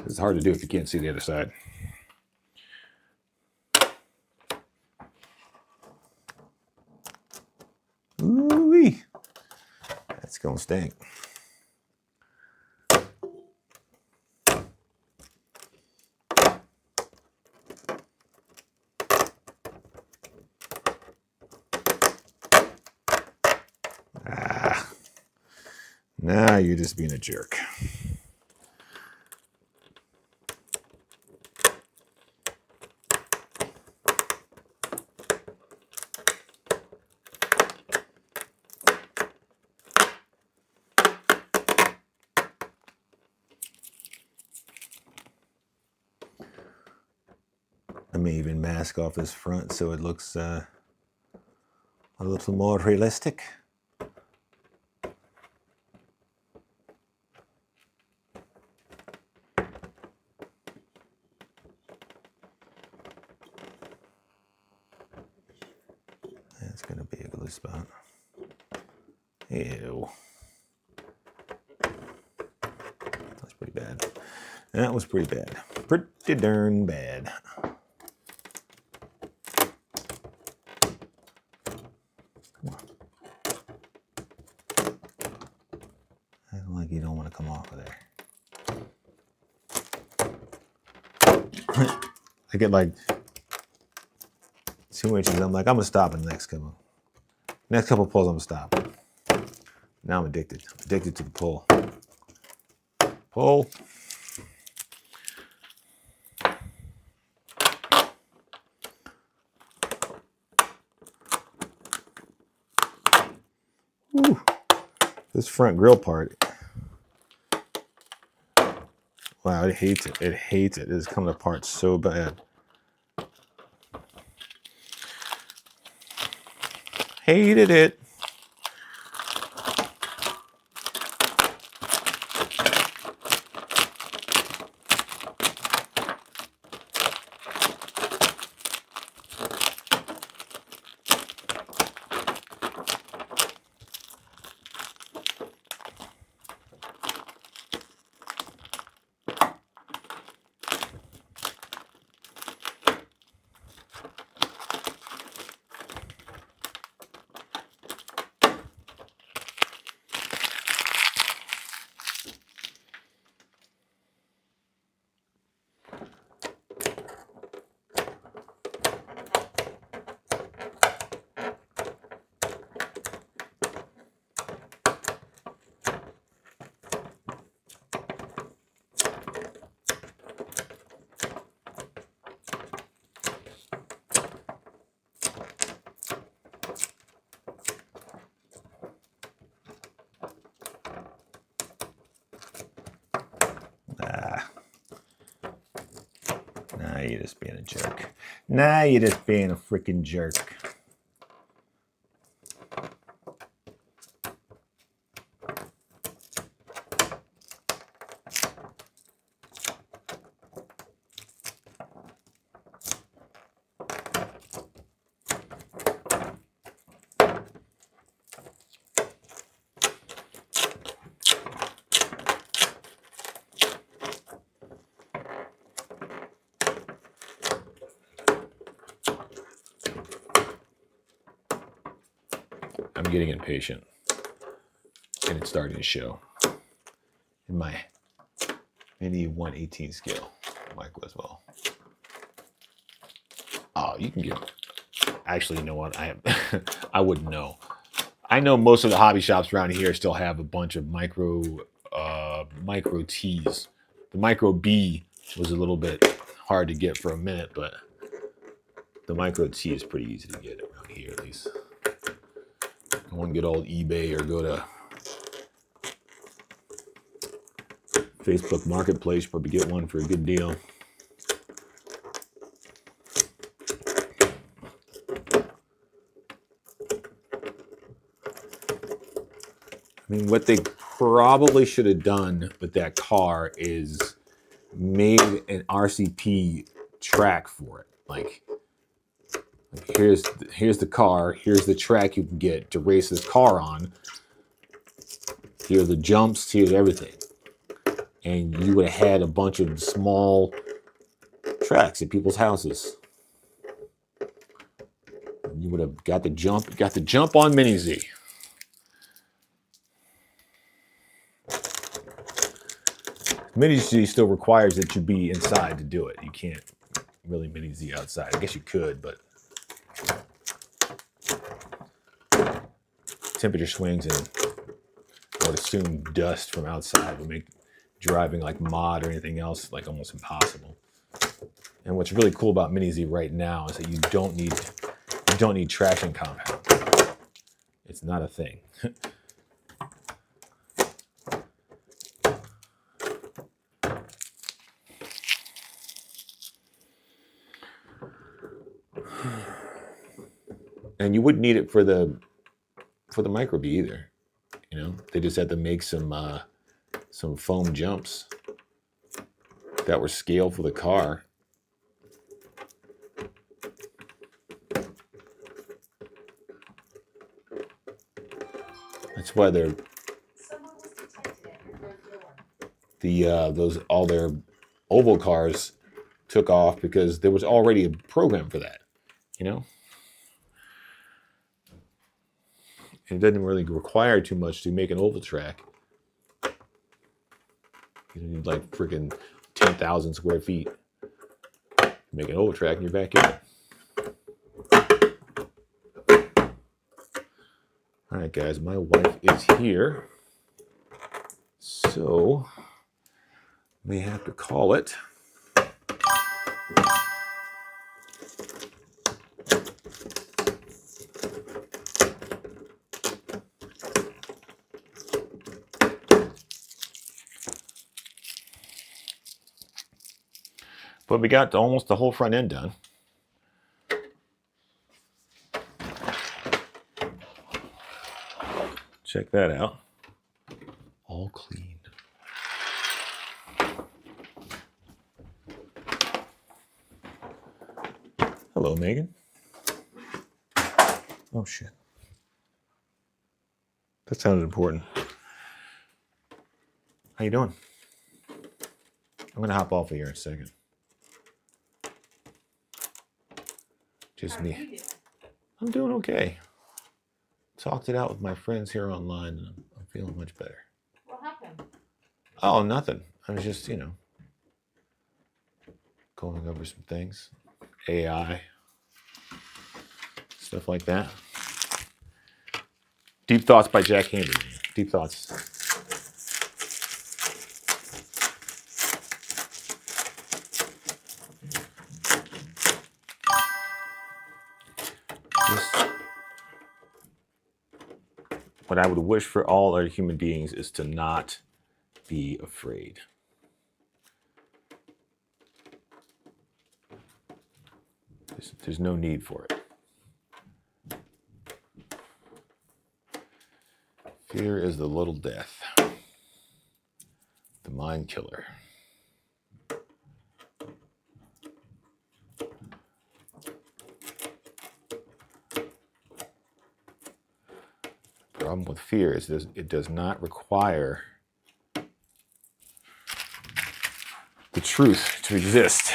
It's hard to do if you can't see the other side. Ooh-wee. That's gonna stink. Now you're just being a jerk. I may even mask off this front so it looks a little more realistic. That's gonna be a glue spot. Ew. That's pretty bad. That was pretty bad. Pretty darn bad. Come on. Act like you don't want to come off of there. I get like 2 inches. I'm like, I'm gonna stop in the next couple pulls. I'm gonna stop. Now I'm addicted. I'm addicted to the pull. Pull. Whew. This front grill part. Wow, it hates it. It hates it. It's coming apart so bad. Hated it. Nah, you're just being a jerk. Nah, you're just being a freaking jerk. I'm getting impatient, and it's starting to show In my Mini 118 scale, Michael as well. Oh, you can get. Actually, you know what? I wouldn't know. I know most of the hobby shops around here still have a bunch of micro T's. The micro B was a little bit hard to get for a minute, but the micro T is pretty easy to get around here at least. Go and get old eBay or go to Facebook Marketplace, probably get one for a good deal. I mean, what they probably should have done with that car is made an RCP track for it. Like here's the car, here's the track you can get to race this car on. Here are the jumps, here's everything. And you would have had a bunch of small tracks at people's houses. You would have got the jump on Mini Z. Mini Z still requires that you be inside to do it. You can't really Mini Z outside. I guess you could, but temperature swings and I would assume dust from outside would make driving like mod or anything else like almost impossible. And what's really cool about Mini Z right now is that you don't need traction compound. It's not a thing. And you wouldn't need it for the Micro B either. You know, they just had to make some foam jumps that were scaled for the car. That's why they're all their oval cars took off, because there was already a program for that, you know? It doesn't really require too much to make an oval track. You need like freaking 10,000 square feet to make an oval track in your backyard. All right, guys, my wife is here, so we have to call it. But we got almost the whole front end done. Check that out. All clean. Hello, Megan. Oh, shit. That sounded important. How you doing? I'm going to hop off of here in a second. Just me. I'm doing okay. Talked it out with my friends here online, and I'm feeling much better. What happened? Oh, nothing. I was just, going over some things. AI. Stuff like that. Deep Thoughts by Jack Handey. Deep Thoughts. What I would wish for all other human beings is to not be afraid. There's no need for it. Fear is the little death, the mind killer. Problem with fear is it does not require the truth to exist.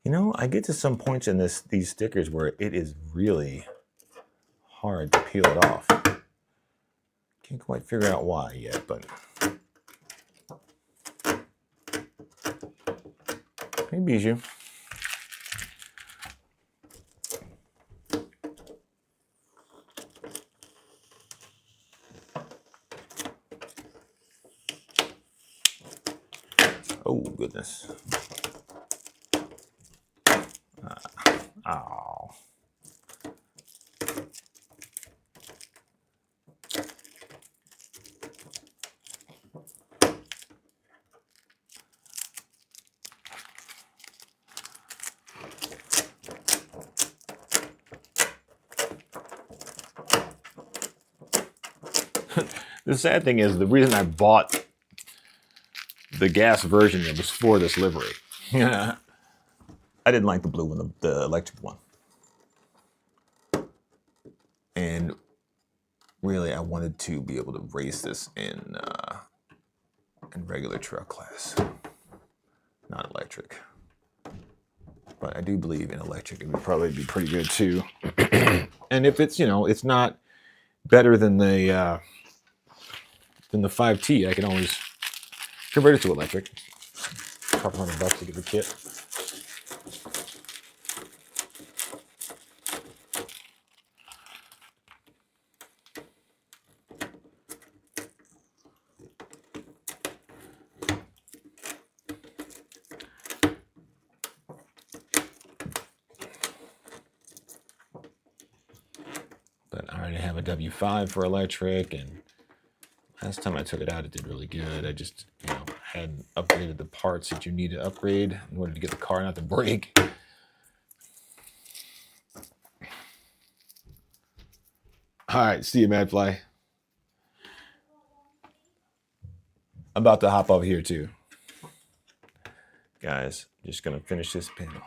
You know, I get to some points in these stickers where it is really hard to peel it off. Can't quite figure out why yet, but hey, Bijou. Oh, goodness. Oh. The sad thing is, the reason I bought the gas version was for this livery. I didn't like the blue one, the electric one. And really, I wanted to be able to race this in regular truck class, not electric. But I do believe in electric, it would probably be pretty good too. And if it's, it's not better than the 5T, I can always convert it to electric. A couple $100 to get the kit. But I already have a W5 for electric, and last time I took it out, it did really good. I just, hadn't upgraded the parts that you need to upgrade in order to get the car not to break. All right, see you, Madfly. I'm about to hop over here too. Guys, just gonna finish this panel.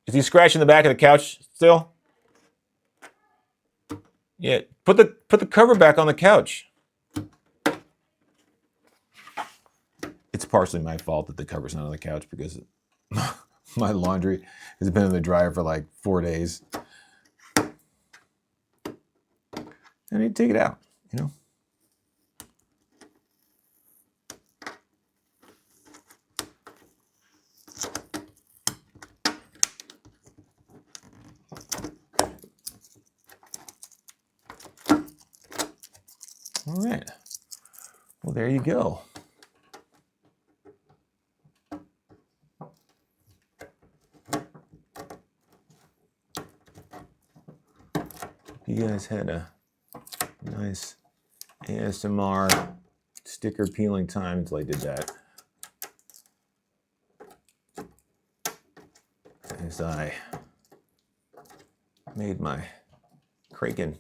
Is he scratching the back of the couch still? Yeah, put the cover back on the couch. It's partially my fault that the cover's not on the couch because my laundry has been in the dryer for like 4 days. I need to take it out, All right. Well, there you go. You guys had a nice ASMR sticker peeling time until I did that. As I made my Kraken.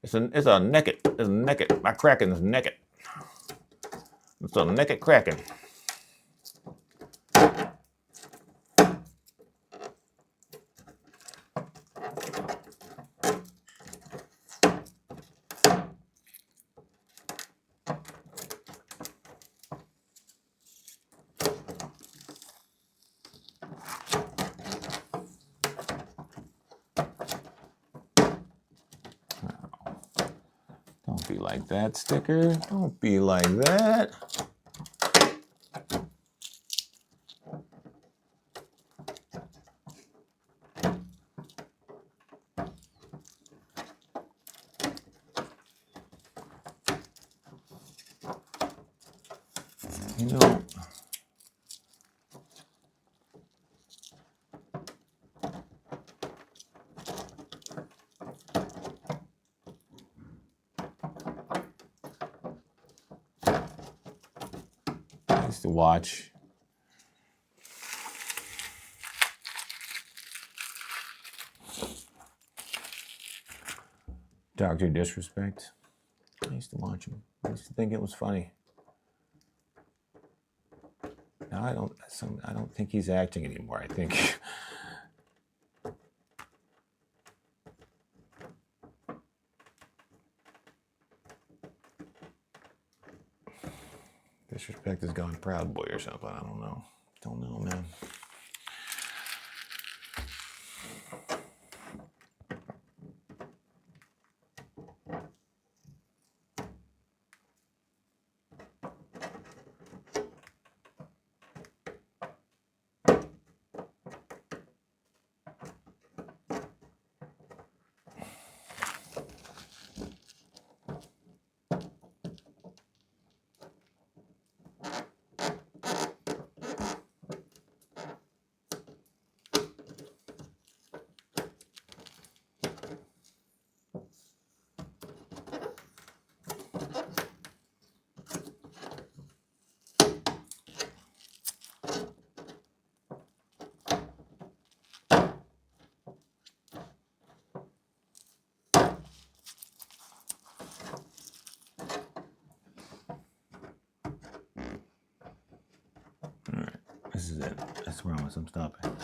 It's a naked. My Kraken is naked. It's a naked Kraken. Don't be like that, sticker. Don't be like that. You know, I used to watch Dr. Disrespect. I used to watch him. I used to think it was funny. Now I don't think he's acting anymore. I think Disrespect has gone Proud Boy or something. I don't know. Don't know, man. All right, this is it. That's where I'm stopping.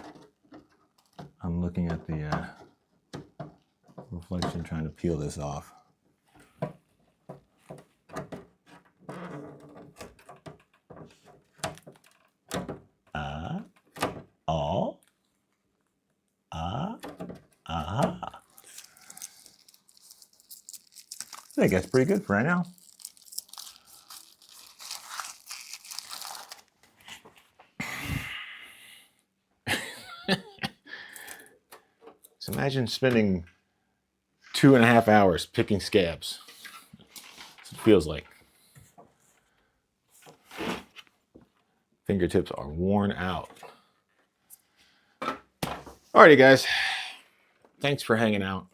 I'm looking at the reflection, trying to peel this off. I think that's pretty good for right now. So imagine spending 2.5 hours picking scabs. That's what it feels like. Fingertips are worn out. Alrighty, guys. Thanks for hanging out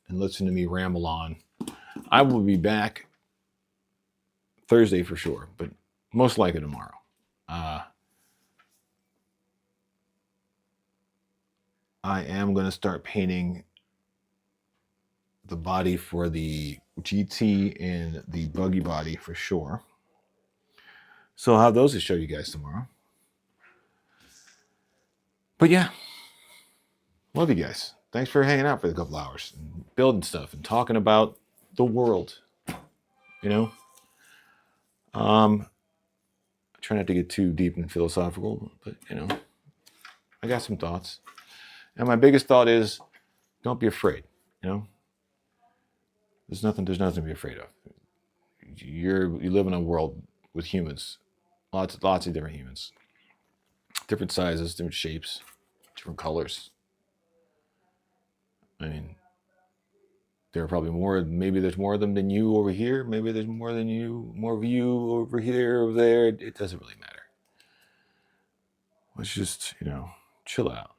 and listening to me ramble on. I will be back Thursday for sure, but most likely tomorrow. I am going to start painting the body for the GT and the buggy body for sure. So I'll have those to show you guys tomorrow. But yeah, love you guys. Thanks for hanging out for a couple hours and building stuff and talking about the world. You know, I try not to get too deep and philosophical, but you know, I got some thoughts. And my biggest thought is, don't be afraid. You know, there's nothing to be afraid of. You live in a world with humans, lots of different humans, different sizes, different shapes, different colors. I mean, there are probably more. Maybe there's more of them than you over here. Maybe there's more of you over here, over there. It doesn't really matter. Let's just, you know, chill out.